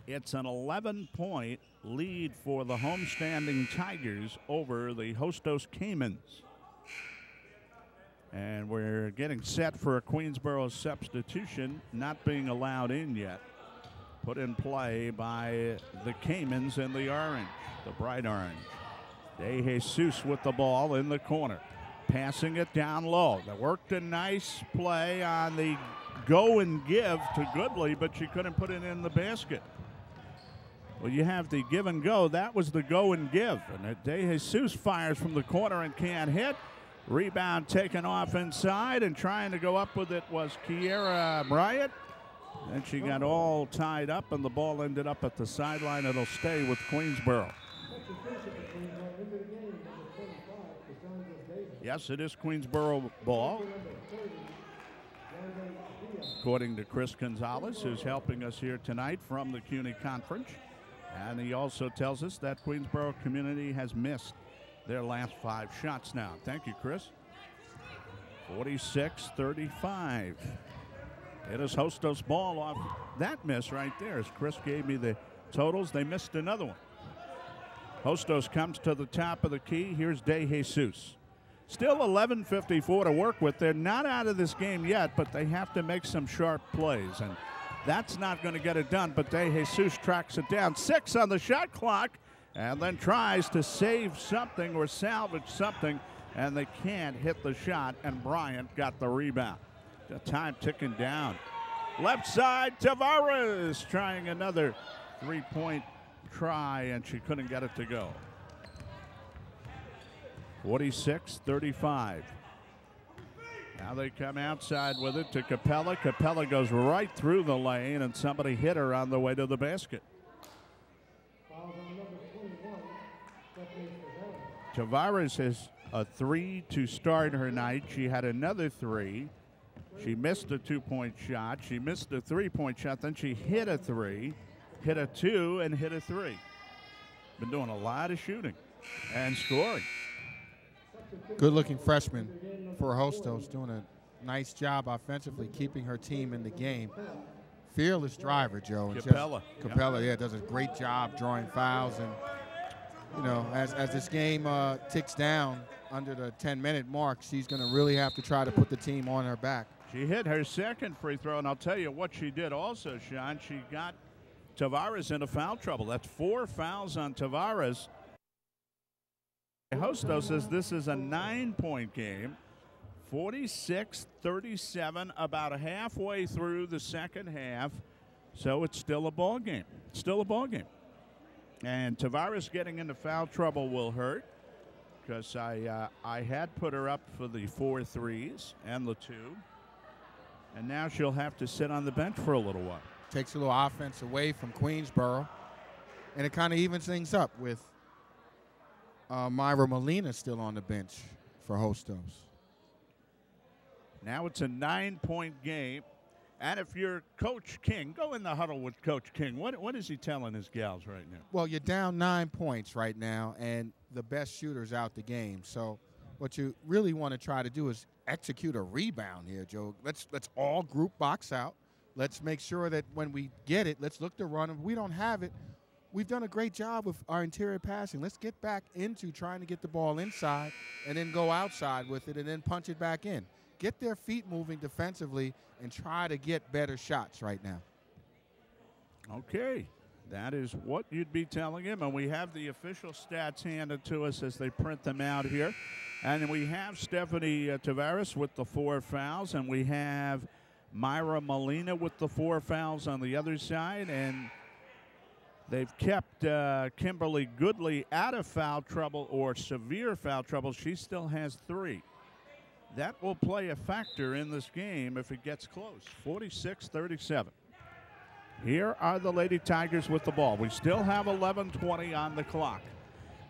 It's an 11-point lead for the homestanding Tigers over the Hostos Caimans. And we're getting set for a Queensborough substitution, not being allowed in yet. Put in play by the Caimans in the orange, the bright orange. De Jesus with the ball in the corner, passing it down low. They worked a nice play on the go and give to Goodley, but she couldn't put it in the basket. Well, you have the give and go. That was the go and give. And De Jesus fires from the corner and can't hit. Rebound taken off inside, and trying to go up with it was Kiera Bryant. And she got all tied up, and the ball ended up at the sideline. It'll stay with Queensborough. Yes, it is Queensborough ball. According to Chris Gonzalez, who's helping us here tonight from the CUNY Conference. And he also tells us that Queensborough community has missed their last 5 shots now. Thank you, Chris. 46-35. It is Hostos ball off that miss right there. As Chris gave me the totals, they missed another one. Hostos comes to the top of the key. Here's De Jesus. Still 11:54 to work with. They're not out of this game yet, but they have to make some sharp plays. And that's not going to get it done, but De Jesus tracks it down. 6 on the shot clock, and then tries to save something or salvage something, and they can't hit the shot, and Bryant got the rebound. The time ticking down. Left side, Tavares trying another 3-point try, and she couldn't get it to go. 46-35. Now they come outside with it to Capella. Capella goes right through the lane, and somebody hit her on the way to the basket. Tavares has a 3 to start her night. She had another 3. She missed a 2-point shot. She missed a 3-point shot. Then she hit a 3, hit a 2, and hit a 3. Been doing a lot of shooting and scoring. Good-looking freshman for Hostos, doing a nice job offensively, keeping her team in the game. Fearless driver, Joe. Capella. Capella, yeah, does a great job drawing fouls. And, you know, as this game ticks down under the 10-minute mark, she's going to really have to try to put the team on her back. She hit her second free throw, and I'll tell you what she did also, Sean. She got Tavares into foul trouble. That's 4 fouls on Tavares. Hostos says this is a 9-point game. 46-37, about halfway through the second half. So it's still a ball game. Still a ball game. And Tavares getting into foul trouble will hurt, because I had put her up for the 4 threes and the 2. And now she'll have to sit on the bench for a little while. Takes a little offense away from Queensborough. And it kind of evens things up with Myra Molina still on the bench for Hostos. Now it's a 9-point game. And if you're Coach King, go in the huddle with Coach King. What is he telling his gals right now? Well, you're down 9 points right now, and the best shooter's out the game. So what you really want to try to do is execute a rebound here, Joe. Let's all group box out. Let's make sure that when we get it, let's look to run. If we don't have it, we've done a great job with our interior passing. Let's get back into trying to get the ball inside and then go outside with it and then punch it back in. Get their feet moving defensively and try to get better shots right now. Okay. That is what you'd be telling him. And we have the official stats handed to us as they print them out here. And we have Stephanie Tavares with the 4 fouls. And we have Myra Molina with the 4 fouls on the other side. And they've kept Kimberly Goodley out of foul trouble or severe foul trouble. She still has 3. That will play a factor in this game if it gets close. 46-37. Here are the Lady Tigers with the ball. We still have 11:20 on the clock.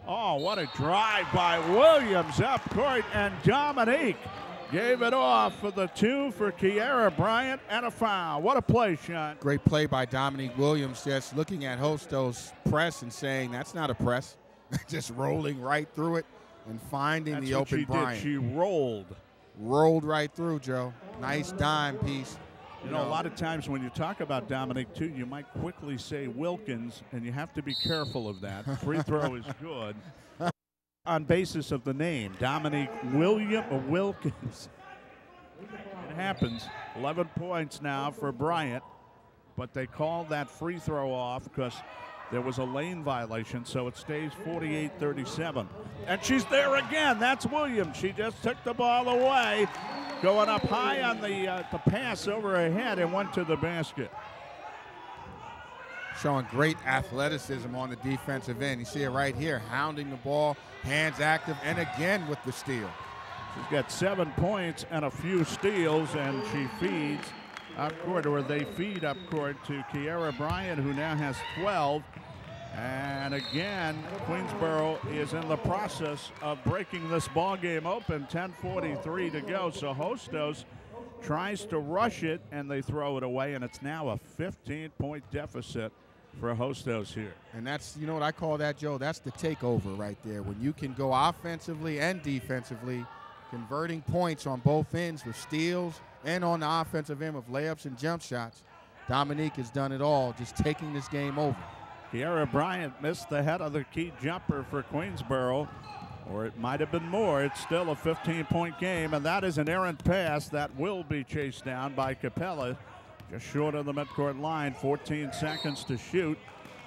Oh, what a drive by Williams up court, and Dominique gave it off for the 2 for Kiera Bryant and a foul. What a play, Sean. Great play by Dominique Williams, just looking at Hostos' press and saying that's not a press. Just rolling right through it and finding the open Bryant. She rolled. Rolled right through, Joe. Nice dime piece. You know, a lot of times when you talk about Dominique, too, you might quickly say Wilkins, and you have to be careful of that. Free throw is good on basis of the name, Dominique William or Wilkins. It happens. 11 points now for Bryant, but they called that free throw off because there was a lane violation, so it stays 48-37. And she's there again. That's Williams. She just took the ball away, going up high on the pass over her head and went to the basket. Showing great athleticism on the defensive end. You see it right here, hounding the ball, hands active, and again with the steal. She's got 7 points and a few steals, and she feeds up court, or they feed up court to Kiera Bryant, who now has 12. And again, Queensborough is in the process of breaking this ball game open. 10:43 to go. So Hostos tries to rush it, and they throw it away, and it's now a 15-point deficit for Hostos here. And that's, you know what I call that, Joe? That's the takeover right there. When you can go offensively and defensively, converting points on both ends with steals and on the offensive end with layups and jump shots. Dominique has done it all, just taking this game over. Kiera Bryant missed the head of the key jumper for Queensborough, or it might have been more. It's still a 15-point game, and that is an errant pass that will be chased down by Capella, just short of the midcourt line. 14 seconds to shoot,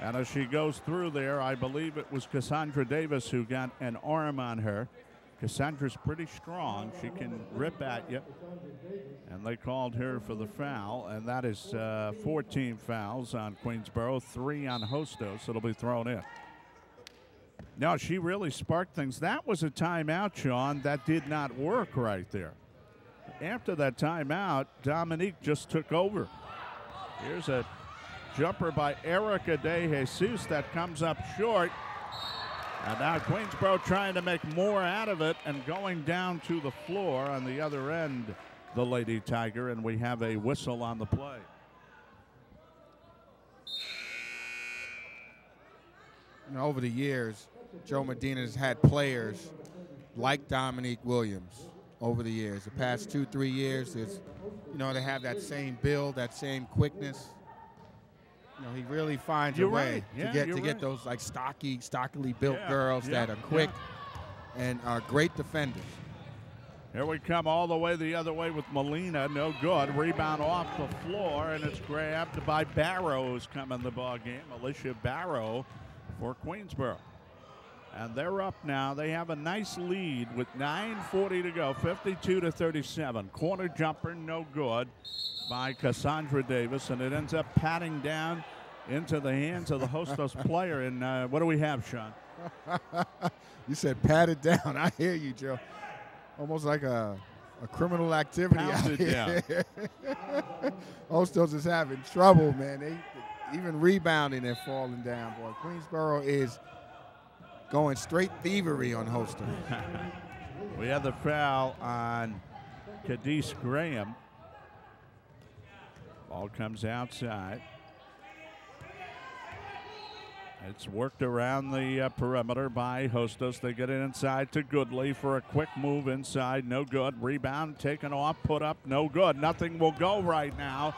and as she goes through there, I believe it was Cassandra Davis who got an arm on her. Cassandra's pretty strong. She can rip at you. And they called her for the foul, and that is 14 fouls on Queensborough, 3 on Hostos. It'll be thrown in. No, she really sparked things. That was a timeout, Sean. That did not work right there. After that timeout, Dominique just took over. Here's a jumper by Erica De Jesus that comes up short. And now Queensborough trying to make more out of it and going down to the floor on the other end, the Lady Tiger, and we have a whistle on the play. You know, over the years, Joe Medina has had players like Dominique Williams over the years. The past 2-3 years, it's, you know, they have that same build, that same quickness. You know, he really finds a way to get those like stockily built girls that are quick and are great defenders. Here we come all the way the other way with Molina. No good. Rebound off the floor, and it's grabbed by Barrow, who's come in the ball game. Alicia Barrow for Queensborough. And they're up now. They have a nice lead with 9:40 to go, 52-37. Corner jumper, no good by Cassandra Davis, and it ends up patting down into the hands of the Hostos player. And what do we have, Sean? You said patted down. I hear you, Joe. Almost like a criminal activity out here. Hostos is having trouble, man. They even rebounding, they're falling down, boy. Queensborough is going straight thievery on Hostos. We have the foul on Cadice Graham. Ball comes outside. It's worked around the perimeter by Hostos. They get it inside to Goodley for a quick move inside. No good. Rebound taken off, put up, no good. Nothing will go right now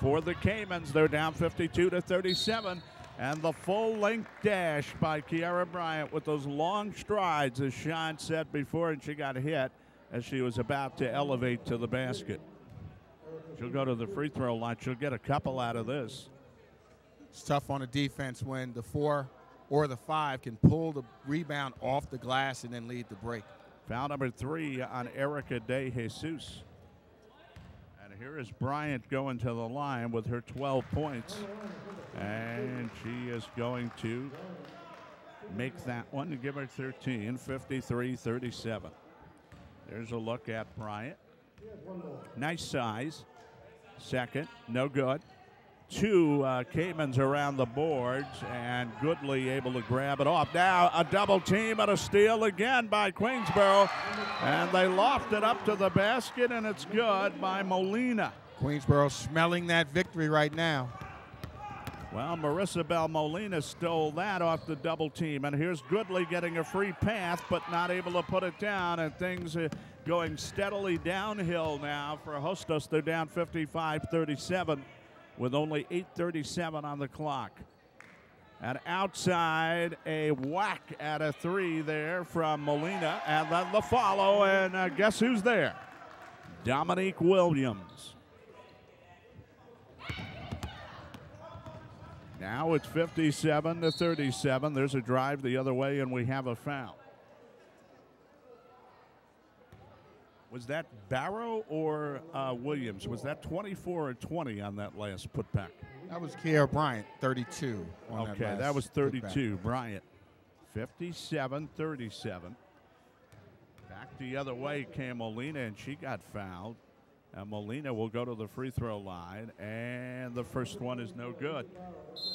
for the Caymans. They're down 52-37. And the full-length dash by Kiera Bryant with those long strides, as Sean said before, and she got hit as she was about to elevate to the basket. She'll go to the free throw line. She'll get a couple out of this. It's tough on the defense when the 4 or the 5 can pull the rebound off the glass and then lead the break. Foul number 3 on Erica De Jesus. And here is Bryant going to the line with her 12 points. And she is going to make that one to give her 13, 53-37. There's a look at Bryant. Nice size. Second, no good. 2 Caymans around the boards, and Goodley able to grab it off. Now a double team and a steal again by Queensborough, and they loft it up to the basket, and it's good by Molina. Queensborough smelling that victory right now. Well, Marissa Bell Molina stole that off the double team, and here's Goodley getting a free pass, but not able to put it down, and things going steadily downhill now for Hostos. They're down 55-37 with only 8:37 on the clock. And outside, a whack at a three there from Molina. And then the follow, and guess who's there? Dominique Williams. Now it's 57-37. There's a drive the other way, and we have a foul. Was that Barrow or Williams? Was that 24 or 20 on that last putback? That was Kiara Bryant, 32. Okay, that was 32. Bryant, 57-37. Back the other way came Molina, and she got fouled. And Molina will go to the free throw line, and the first one is no good.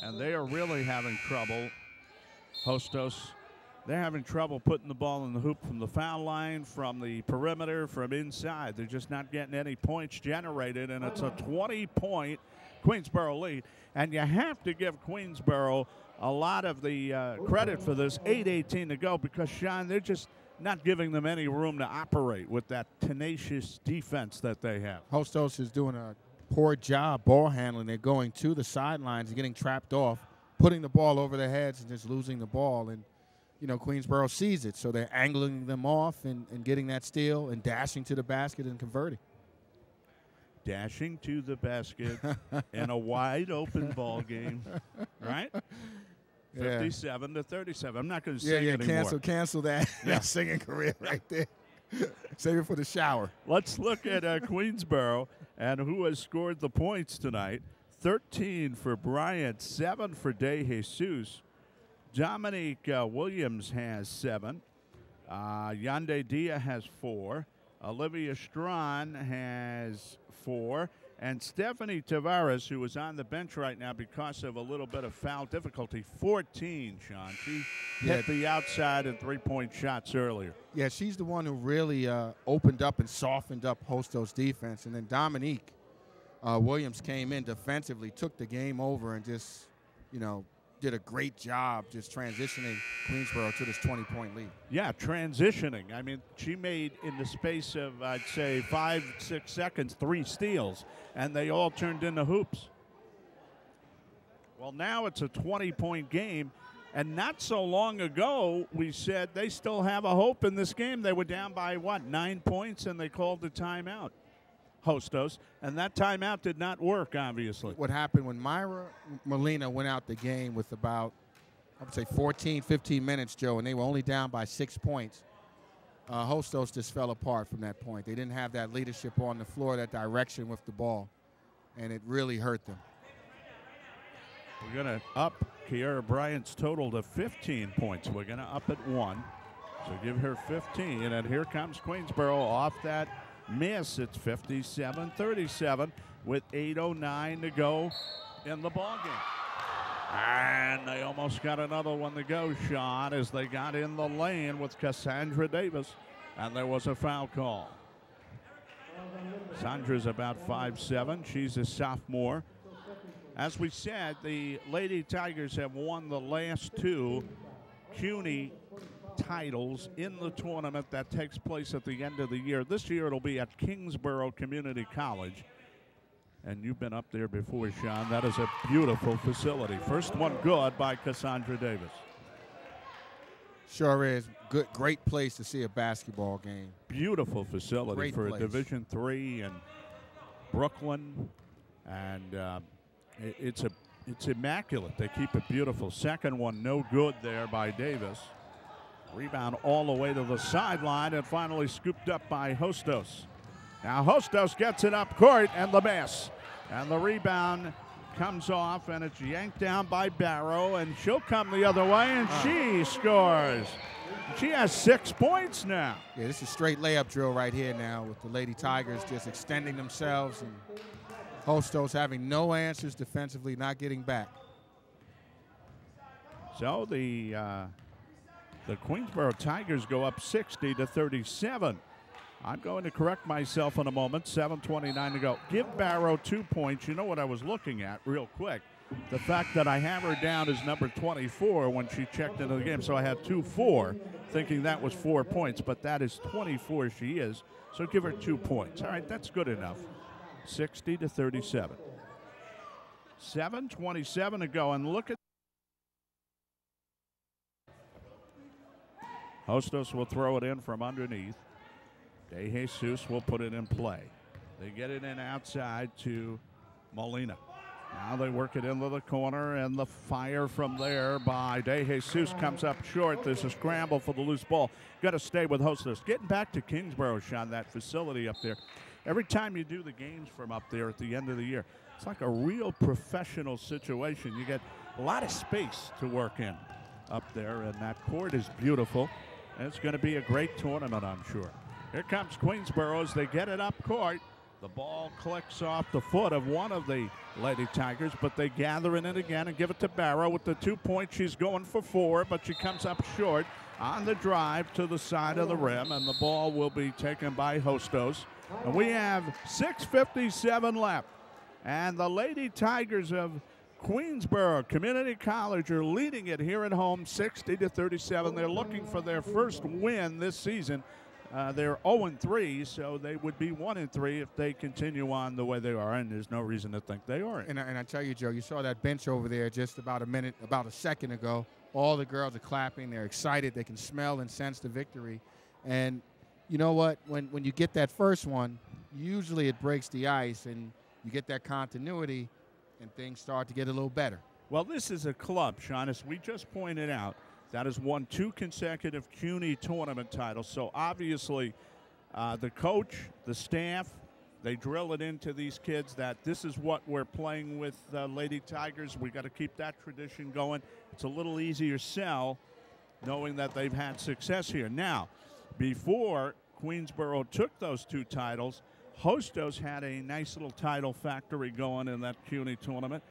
And they are really having trouble, Hostos. They're having trouble putting the ball in the hoop from the foul line, from the perimeter, from inside. They're just not getting any points generated, and it's a 20-point Queensborough lead. And you have to give Queensborough a lot of the credit for this. 8:18 to go, because, Sean, they're just not giving them any room to operate with that tenacious defense that they have. Hostos is doing a poor job ball handling. They're going to the sidelines and getting trapped off, putting the ball over their heads and just losing the ball. And, you know, Queensborough sees it, so they're angling them off and getting that steal and dashing to the basket and converting. Dashing to the basket in a wide open ball game, right? 57-37. I'm not going to sing anymore. Cancel that. That singing career right there. Save it for the shower. Let's look at Queensborough and who has scored the points tonight. 13 for Bryant, 7 for De Jesus. Dominique Williams has 7. Yande Dia has 4. Olivia Strawn has 4. And Stephanie Tavares, who is on the bench right now because of a little bit of foul difficulty, 14, Sean. She hit the outside and three-point shots earlier. Yeah, she's the one who really opened up and softened up Hostos' defense. And then Dominique Williams came in defensively, took the game over, and just, you know, did a great job just transitioning Queensborough to this 20-point lead. Yeah, transitioning. I mean, she made, in the space of, I'd say, 5-6 seconds, 3 steals, and they all turned into hoops. Well, now it's a 20-point game, and not so long ago we said they still have a hope in this game. They were down by, 9 points, and they called the timeout. Hostos, and that timeout did not work, obviously. What happened when Myra Molina went out the game with about, I would say, 14, 15 minutes, Joe, and they were only down by 6 points, Hostos just fell apart from that point. They didn't have that leadership on the floor, that direction with the ball, and it really hurt them. We're going to up Kiara Bryant's total to 15 points. We're going to up at 1, so give her 15, and then here comes Queensborough off that miss. It's 57-37 with 8:09 to go in the ballgame. And they almost got another one to go, Sean, as they got in the lane with Cassandra Davis, and there was a foul call. Sandra's about 5'7". She's a sophomore. As we said, the Lady Tigers have won the last 2 CUNY titles in the tournament that takes place at the end of the year. This year it'll be at Kingsborough Community College. And you've been up there before, Sean. That is a beautiful facility. First one good by Cassandra Davis. Sure is. Good, great place to see a basketball game. Beautiful facility. Great for place. A Division III and Brooklyn. And it's immaculate. They keep it beautiful. Second one no good there by Davis. Rebound all the way to the sideline and finally scooped up by Hostos. Now Hostos gets it up court and the miss. And the rebound comes off and it's yanked down by Barrow, and she'll come the other way and she scores. She has 6 points now. Yeah, this is a straight layup drill right here now with the Lady Tigers just extending themselves and Hostos having no answers defensively, not getting back. So the Queensborough Tigers go up 60-37. I'm going to correct myself in a moment. 7:29 to go. Give Barrow 2 points. You know what I was looking at real quick? The fact that I have her down as number 24 when she checked into the game. So I had 2-4. thinking that was 4 points, but that is 24 she is. So give her 2 points. All right, that's good enough. 60-37. 7:27 to go, and look at Hostos will throw it in from underneath. De Jesus will put it in play. They get it in outside to Molina. Now they work it into the corner, and the fire from there by De Jesus comes up short. There's a scramble for the loose ball. Got to stay with Hostos. Getting back to Queensborough, Sean, that facility up there. Every time you do the games from up there at the end of the year, it's like a real professional situation. You get a lot of space to work in up there, and that court is beautiful. And it's going to be a great tournament, I'm sure. Here comes Queensborough as they get it up court. The ball clicks off the foot of one of the Lady Tigers, but they gather in it again and give it to Barrow with the 2 points. She's going for 4, but she comes up short on the drive to the side of the rim, and the ball will be taken by Hostos. And we have 6:57 left. And the Lady Tigers of Queensborough Community College are leading it here at home 60-37. They're looking for their first win this season. They're 0-3, so they would be 1-3 if they continue on the way they are, and there's no reason to think they aren't. And I tell you, Joe, you saw that bench over there just about a second ago. All the girls are clapping. They're excited. They can smell and sense the victory. And you know what? When you get that first one, usually it breaks the ice, and you get that continuity, and things start to get a little better. Well, this is a club, Sean, as we just pointed out, that has won 2 consecutive CUNY tournament titles. So obviously the coach, the staff, they drill it into these kids that this is what we're playing with Lady Tigers. We got to keep that tradition going. It's a little easier sell knowing that they've had success here. Now, before Queensborough took those 2 titles, Hostos had a nice little title factory going in that CUNY tournament.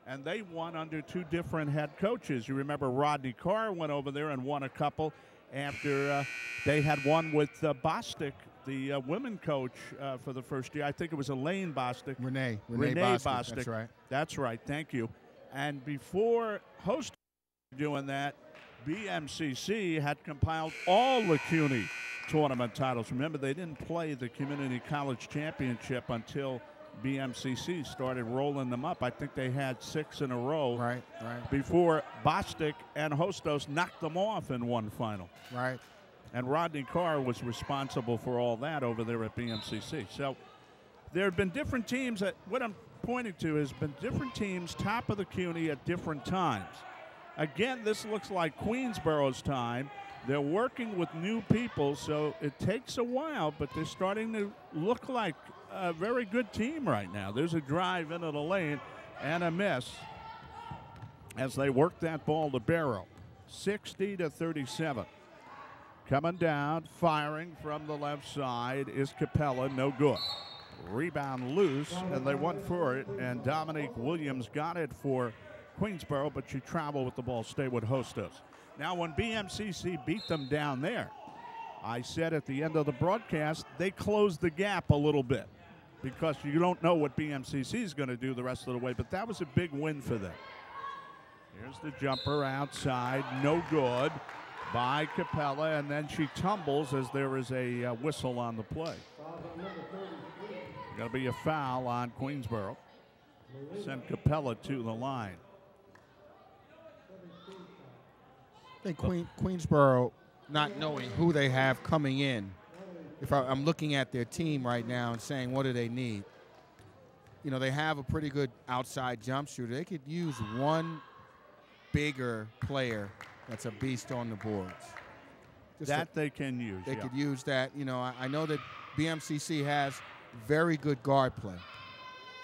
And they won under 2 different head coaches. You remember Rodney Carr went over there and won a couple after they had one with Bostic, the women coach for the first year. I think it was Elaine Bostic. Renee Bostic. That's right. That's right. Thank you. And before Hostos doing that, BMCC had compiled all the CUNY tournament titles. Remember, they didn't play the Community College Championship until BMCC started rolling them up. I think they had 6 in a row. Right. Before Bostic and Hostos knocked them off in one final. Right. And Rodney Carr was responsible for all that over there at BMCC. So there have been different teams. What I'm pointing to has been different teams top of the CUNY at different times. Again, this looks like Queensborough's time. They're working with new people, so it takes a while, but they're starting to look like a very good team right now. There's a drive into the lane and a miss as they work that ball to Barrow. 60-37. Coming down, firing from the left side is Capella, no good. Rebound loose, and they went for it, and Dominique Williams got it for Queensborough, but she traveled with the ball, stay with Hostos. Now, when BMCC beat them down there, I said at the end of the broadcast, they closed the gap a little bit because you don't know what BMCC is going to do the rest of the way, but that was a big win for them. Here's the jumper outside, no good by Capella, and then she tumbles as there is a whistle on the play. Going to be a foul on Queensborough. Send Capella to the line. I think Queensborough, not knowing who they have coming in, if I'm looking at their team right now and saying, what do they need? You know, they have a pretty good outside jump shooter. They could use one bigger player that's a beast on the boards. They can use. They could use that. You know, I know that BMCC has very good guard play.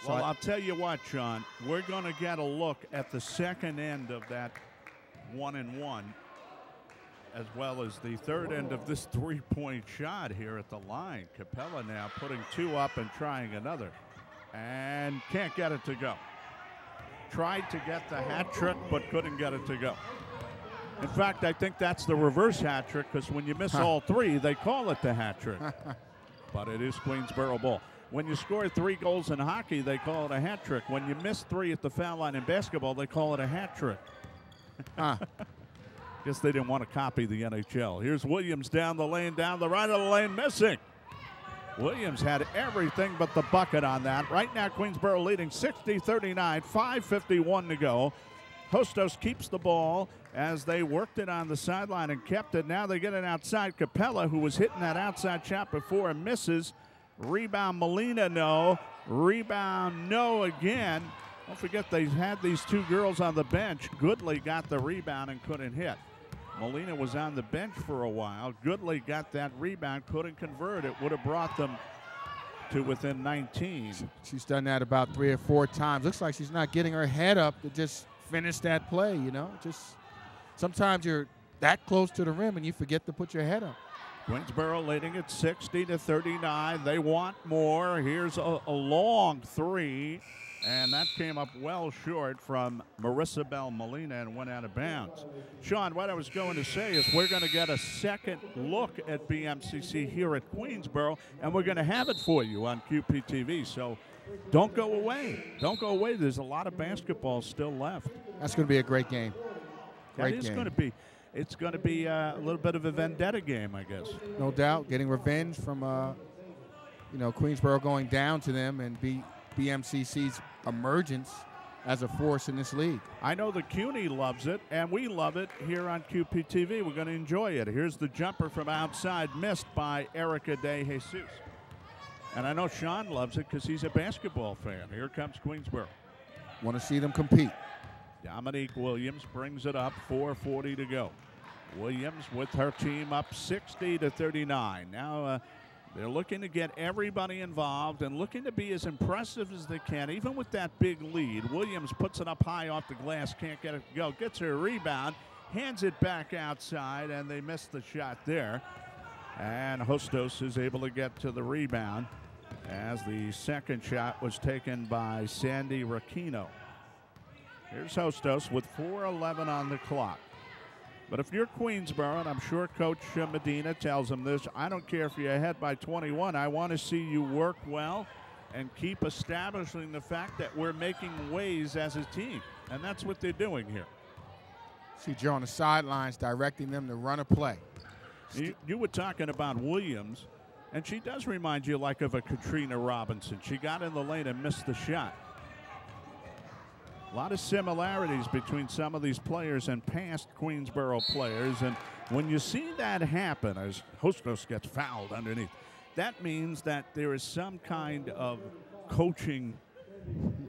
So well, I'll tell you what, Sean, we're going to get a look at the second end of that 1-and-1, as well as the third end of this three-point shot here at the line. Capella now putting 2 up and trying another, and can't get it to go. Tried to get the hat trick, but couldn't get it to go. In fact, I think that's the reverse hat trick, because when you miss all 3, they call it the hat trick. But it is Queensborough ball. When you score 3 goals in hockey, they call it a hat trick. When you miss 3 at the foul line in basketball, they call it a hat trick. Guess they didn't want to copy the NHL. Here's Williams down the lane, down the right of the lane, missing. Williams had everything but the bucket on that. Right now, Queensborough leading 60-39, 5:51 to go. Hostos keeps the ball as they worked it on the sideline and kept it. Now they get it outside. Capella, who was hitting that outside shot before, and misses. Rebound, Molina, no. Rebound, no again. Don't forget they had these two girls on the bench. Goodley got the rebound and couldn't hit. Molina was on the bench for a while. Goodley got that rebound, couldn't convert. It would have brought them to within 19. She's done that about 3 or 4 times. Looks like she's not getting her head up to just finish that play, you know. Just sometimes you're that close to the rim and you forget to put your head up. Queensborough leading at 60-39. They want more. Here's a long three, and that came up well short from Marissa Bell Molina and went out of bounds. Sean, what I was going to say is we're going to get a second look at BMCC here at Queensborough, and we're going to have it for you on QPTV. So don't go away. Don't go away. There's a lot of basketball still left. That's going to be a great game. Great game. It's going to be. It's going to be a little bit of a vendetta game, I guess. No doubt, getting revenge from Queensborough going down to them and BMCC's emergence as a force in this league. I know the CUNY loves it, and we love it here on QPTV. We're going to enjoy it. Here's the jumper from outside, missed by Erica De Jesus. And I know Sean loves it because he's a basketball fan. Here comes Queensborough. Want to see them compete. Dominique Williams brings it up, 4:40 to go. Williams with her team up 60-39. Now they're looking to get everybody involved and looking to be as impressive as they can, even with that big lead. Williams puts it up high off the glass, can't get it to go. Gets her rebound, hands it back outside, and they miss the shot there. And Hostos is able to get to the rebound as the second shot was taken by Sandy Racchino. Here's Hostos with 4:11 on the clock. But if you're Queensborough, and I'm sure Coach Medina tells them this, I don't care if you're ahead by 21. I want to see you work well and keep establishing the fact that we're making ways as a team. And that's what they're doing here. See Joe on the sidelines directing them to run a play. You were talking about Williams, and she does remind you like of a Katrina Robinson. She got in the lane and missed the shot. A lot of similarities between some of these players and past Queensborough players. And when you see that happen, as Hostos gets fouled underneath, that means that there is some kind of coaching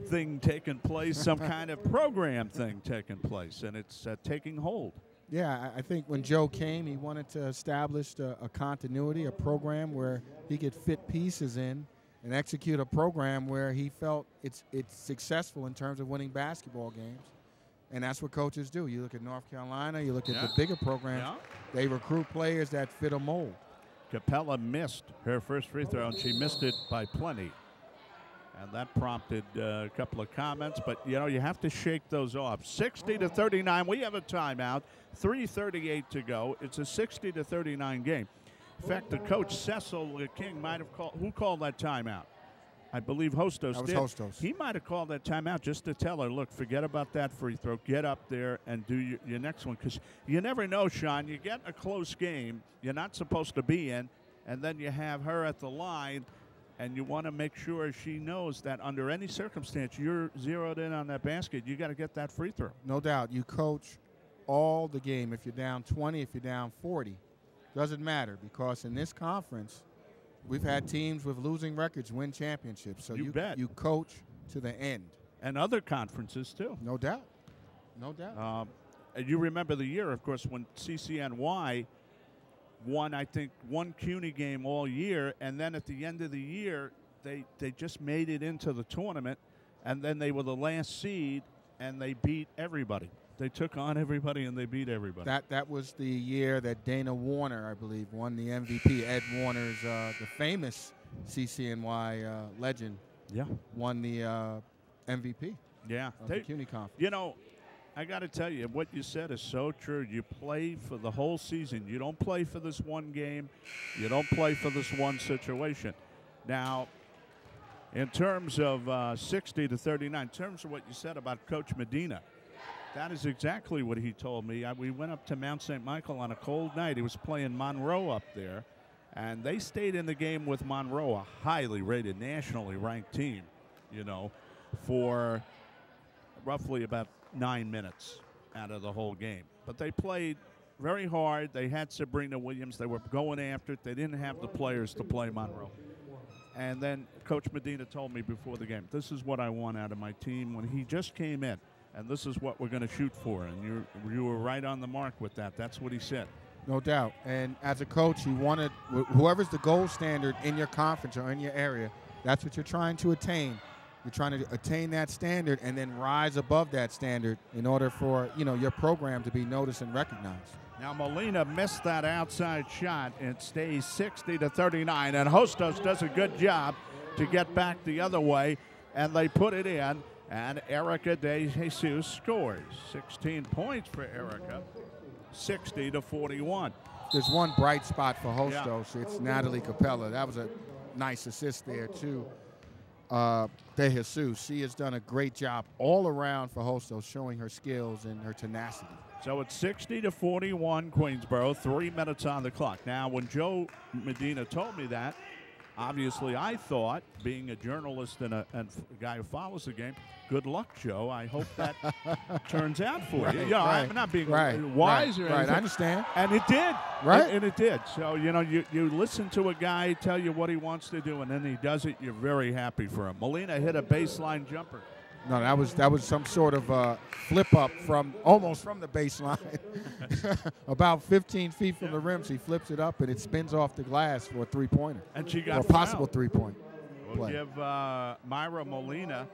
thing taking place, some kind of program thing taking place, and it's taking hold. Yeah, I think when Joe came, he wanted to establish a continuity, a program where he could fit pieces in and execute a program where he felt it's successful in terms of winning basketball games. And that's what coaches do. You look at North Carolina, you look at the bigger programs, they recruit players that fit a mold. Capella missed her first free throw, and she missed it by plenty. And that prompted a couple of comments, but you know, you have to shake those off. 60-39, we have a timeout, 3:38 to go. It's a 60-39 game. In fact, the coach, Cecil King, might have called. Who called that timeout? I believe Hostos that was did. Hostos. He might have called that timeout just to tell her, look, forget about that free throw. Get up there and do your next one. Because you never know, Sean. You get a close game you're not supposed to be in, and then you have her at the line, and you want to make sure she knows that under any circumstance you're zeroed in on that basket. You got to get that free throw. No doubt. You coach all the game. If you're down 20, if you're down 40. Doesn't matter, because in this conference, we've had teams with losing records win championships. So you coach to the end. And other conferences, too. No doubt. No doubt. You remember the year, of course, when CCNY won, I think, one CUNY game all year, and then at the end of the year, they just made it into the tournament, and then they were the last seed, and they beat everybody. They took on everybody, and they beat everybody. That was the year that Dana Warner, I believe, won the MVP. Ed Warner's, the famous CCNY legend, won the MVP. Yeah. Of the CUNY Conference. You know, I got to tell you, what you said is so true. You play for the whole season. You don't play for this one game. You don't play for this one situation. Now, in terms of 60-39, in terms of what you said about Coach Medina, That is exactly what he told me. We went up to Mount St. Michael on a cold night. He was playing Monroe up there, and they stayed in the game with Monroe, a highly rated, nationally ranked team, you know, for roughly about 9 minutes out of the whole game. But they played very hard. They had Sabrina Williams. They were going after it. They didn't have the players to play Monroe. And then Coach Medina told me before the game, this is what I want out of my team when he just came in, and this is what we're going to shoot for. And you were right on the mark with that. That's what he said. No doubt. And as a coach, you wanted whoever's the gold standard in your conference or in your area, that's what you're trying to attain. You're trying to attain that standard and then rise above that standard in order for, you know, your program to be noticed and recognized. Now Molina missed that outside shot. It stays 60-39, and Hostos does a good job to get back the other way, and they put it in, and Erica De Jesus scores. 16 points for Erica, 60-41. There's one bright spot for Hostos. Yeah. It's Natalie Capella. That was a nice assist there, too. De Jesus, she has done a great job all around for Hostos, showing her skills and her tenacity. So it's 60-41 Queensborough, 3 minutes on the clock. Now, when Joe Medina told me that, obviously I thought, being a journalist and a guy who follows the game, good luck, Joe. I hope that turns out for you. You know, I'm not being wise or anything. Right, I understand. And it did. Right. And it did. So, you know, you listen to a guy tell you what he wants to do, and then he does it. You're very happy for him. Molina hit a baseline jumper. No, that was some sort of flip up from almost from the baseline, about 15 feet from the rim. She flips it up and it spins off the glass for a 3-pointer. And she got a possible 3-point. We'll give Myra Molina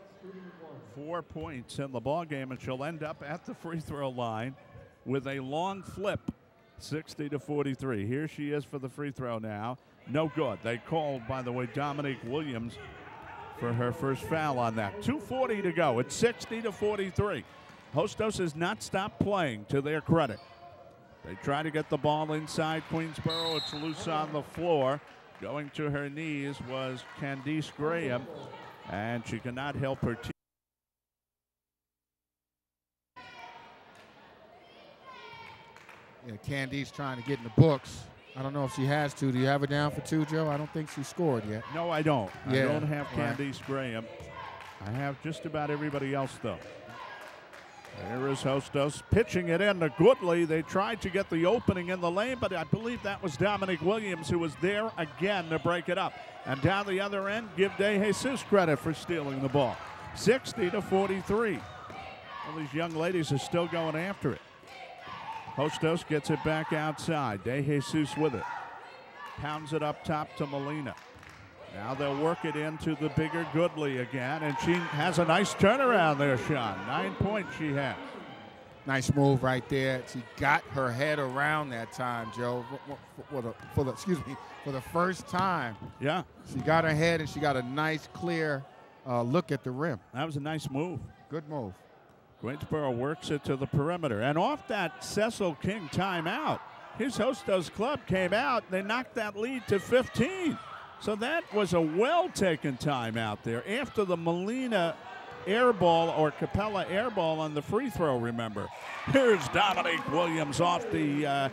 4 points in the ball game, and she'll end up at the free throw line with a long flip, 60-43. Here she is for the free throw now. No good. They called, by the way, Dominique Williams for her first foul on that. 2:40 to go. It's 60-43. Hostos has not stopped playing, to their credit. They try to get the ball inside Queensborough. It's loose on the floor. Going to her knees was Candice Graham, and she cannot help her team. Yeah, Candice trying to get in the books. I don't know if she has to. Do you have her down for 2, Joe? I don't think she scored yet. No, I don't. Yeah, I don't have Candice Graham. I have just about everybody else, though. There is Hostos pitching it in to Goodley. They tried to get the opening in the lane, but I believe that was Dominique Williams who was there again to break it up. And down the other end, give De Jesus credit for stealing the ball. 60-43. Well, these young ladies are still going after it. Hostos gets it back outside. De Jesus with it. Pounds it up top to Molina. Now they'll work it into the bigger Goodley again, and she has a nice turnaround there, Sean. 9 points she has. Nice move right there. She got her head around that time, Joe, for the first time. Yeah. She got her head, and she got a nice, clear look at the rim. That was a nice move. Good move. Queensborough works it to the perimeter. And off that Cecil King timeout, his Hostos club came out. They knocked that lead to 15. So that was a well-taken timeout there after the Molina airball or Capella airball on the free throw, remember. Here's Dominique Williams off the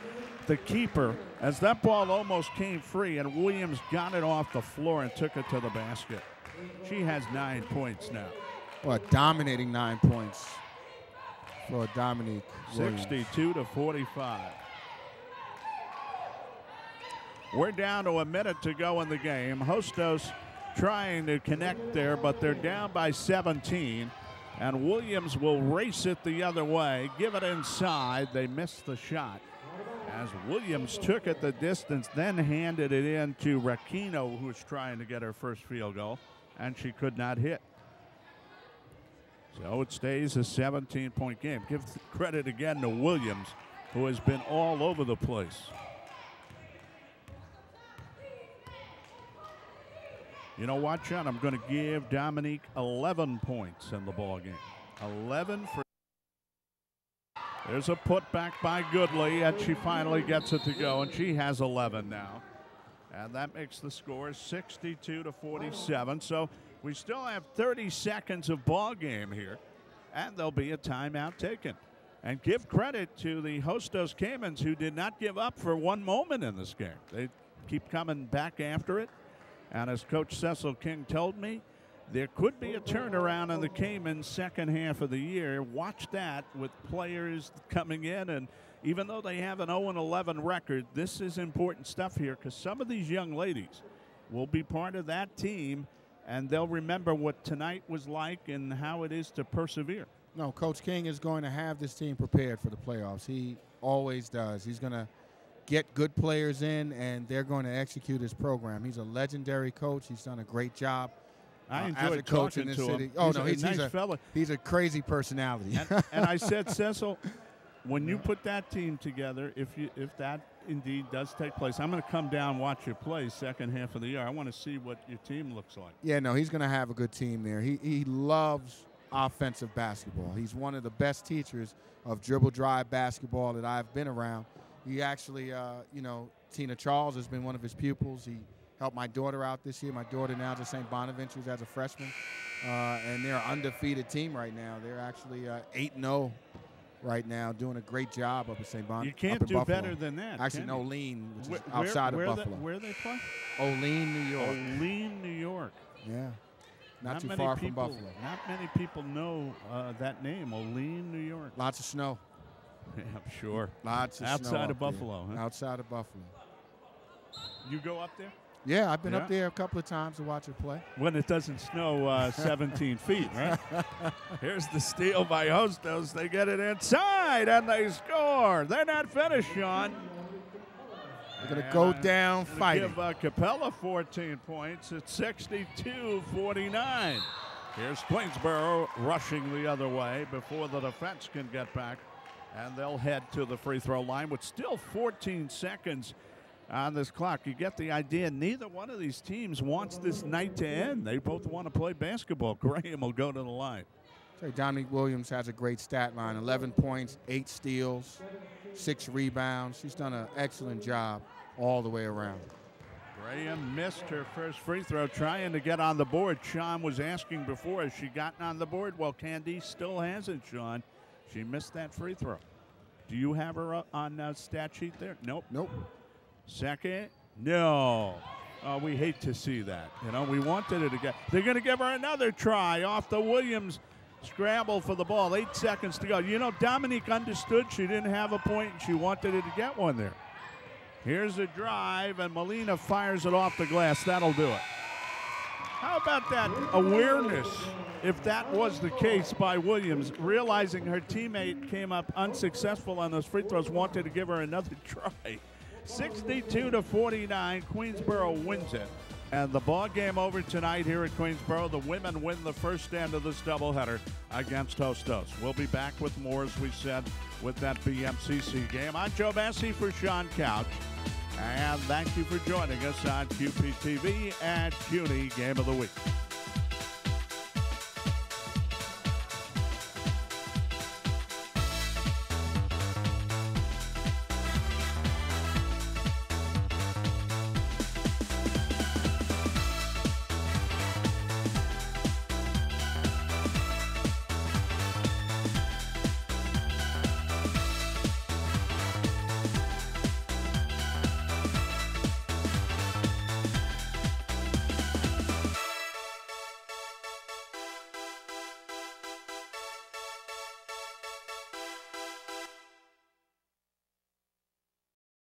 keeper as that ball almost came free, and Williams got it off the floor and took it to the basket. She has 9 points now. Well, dominating 9 points for Dominique Williams. 62-45. We're down to a minute to go in the game. Hostos trying to connect there, but they're down by 17. And Williams will race it the other way, give it inside. They missed the shot as Williams took it the distance, then handed it in to Rakino, who was trying to get her first field goal, and she could not hit. So it stays a 17-point game. Give credit again to Williams, who has been all over the place. You know what, John? I'm going to give Dominique 11 points in the ballgame. 11 for. There's a putback by Goodley, and she finally gets it to go, and she has 11 now. And that makes the score 62-47. So we still have 30 seconds of ball game here, and there'll be a timeout taken. And give credit to the Hostos Caymans, who did not give up for one moment in this game. They keep coming back after it. And as Coach Cecil King told me, there could be a turnaround in the Caymans second half of the year. Watch that with players coming in. And even though they have an 0-11 record, this is important stuff here, because some of these young ladies will be part of that team, and they'll remember what tonight was like and how it is to persevere. No, Coach King is going to have this team prepared for the playoffs. He always does. He's going to get good players in, and they're going to execute his program. He's a legendary coach. He's done a great job. I enjoyed as a coach in this city. Oh, no, he's a nice fella. He's a crazy personality. And I said, Cecil, when you put that team together, if that indeed does take place, I'm going to come down and watch you play second half of the year. I want to see what your team looks like. Yeah, no, he's going to have a good team there. He loves offensive basketball. He's one of the best teachers of dribble drive basketball that I've been around. He actually, Tina Charles has been one of his pupils. He helped my daughter out this year. My daughter now is at St. Bonaventure's as a freshman, and they're an undefeated team right now. They're actually 8-0 right now, doing a great job up at St. Bonaventure. You can't do better than that. Actually, in Olean, which is outside of Buffalo. Where they play? Olean, New York. Olean, New York. Yeah. Not too far from Buffalo. Not many people know that name, Olean, New York. Lots of snow. Yeah, I'm sure. Lots of snow. Outside of Buffalo. Huh? Outside of Buffalo. You go up there? Yeah, I've been up there a couple of times to watch it play. When it doesn't snow 17 feet, right? Here's the steal by Hostos. They get it inside, and they score. They're not finished, Sean. They're going to go down fighting. Give Capella 14 points. It's 62-49. Here's Queensborough rushing the other way before the defense can get back. And they'll head to the free throw line with still 14 seconds on this clock. You get the idea. Neither one of these teams wants this night to end. They both want to play basketball. Graham will go to the line. Dominique Williams has a great stat line. 11 points, 8 steals, 6 rebounds. She's done an excellent job all the way around. Graham missed her first free throw trying to get on the board. Sean was asking before, has she gotten on the board? Well, Candy still hasn't, Sean. She missed that free throw. Do you have her on stat sheet there? Nope. Nope. Second? No. We hate to see that. We wanted it again. They're going to give her another try off the Williams scramble for the ball. 8 seconds to go. Dominique understood she didn't have a point, and she wanted it to get one there. Here's a drive, and Molina fires it off the glass. That'll do it. How about that awareness, if that was the case by Williams, realizing her teammate came up unsuccessful on those free throws, wanted to give her another try. 62-49, Queensborough wins it. And the ball game over tonight here at Queensborough. The women win the first end of this doubleheader against Hostos. We'll be back with more, as we said, with that BMCC game. I'm Joe Massey for Sean Couch. And thank you for joining us on QPTV and CUNY Game of the Week.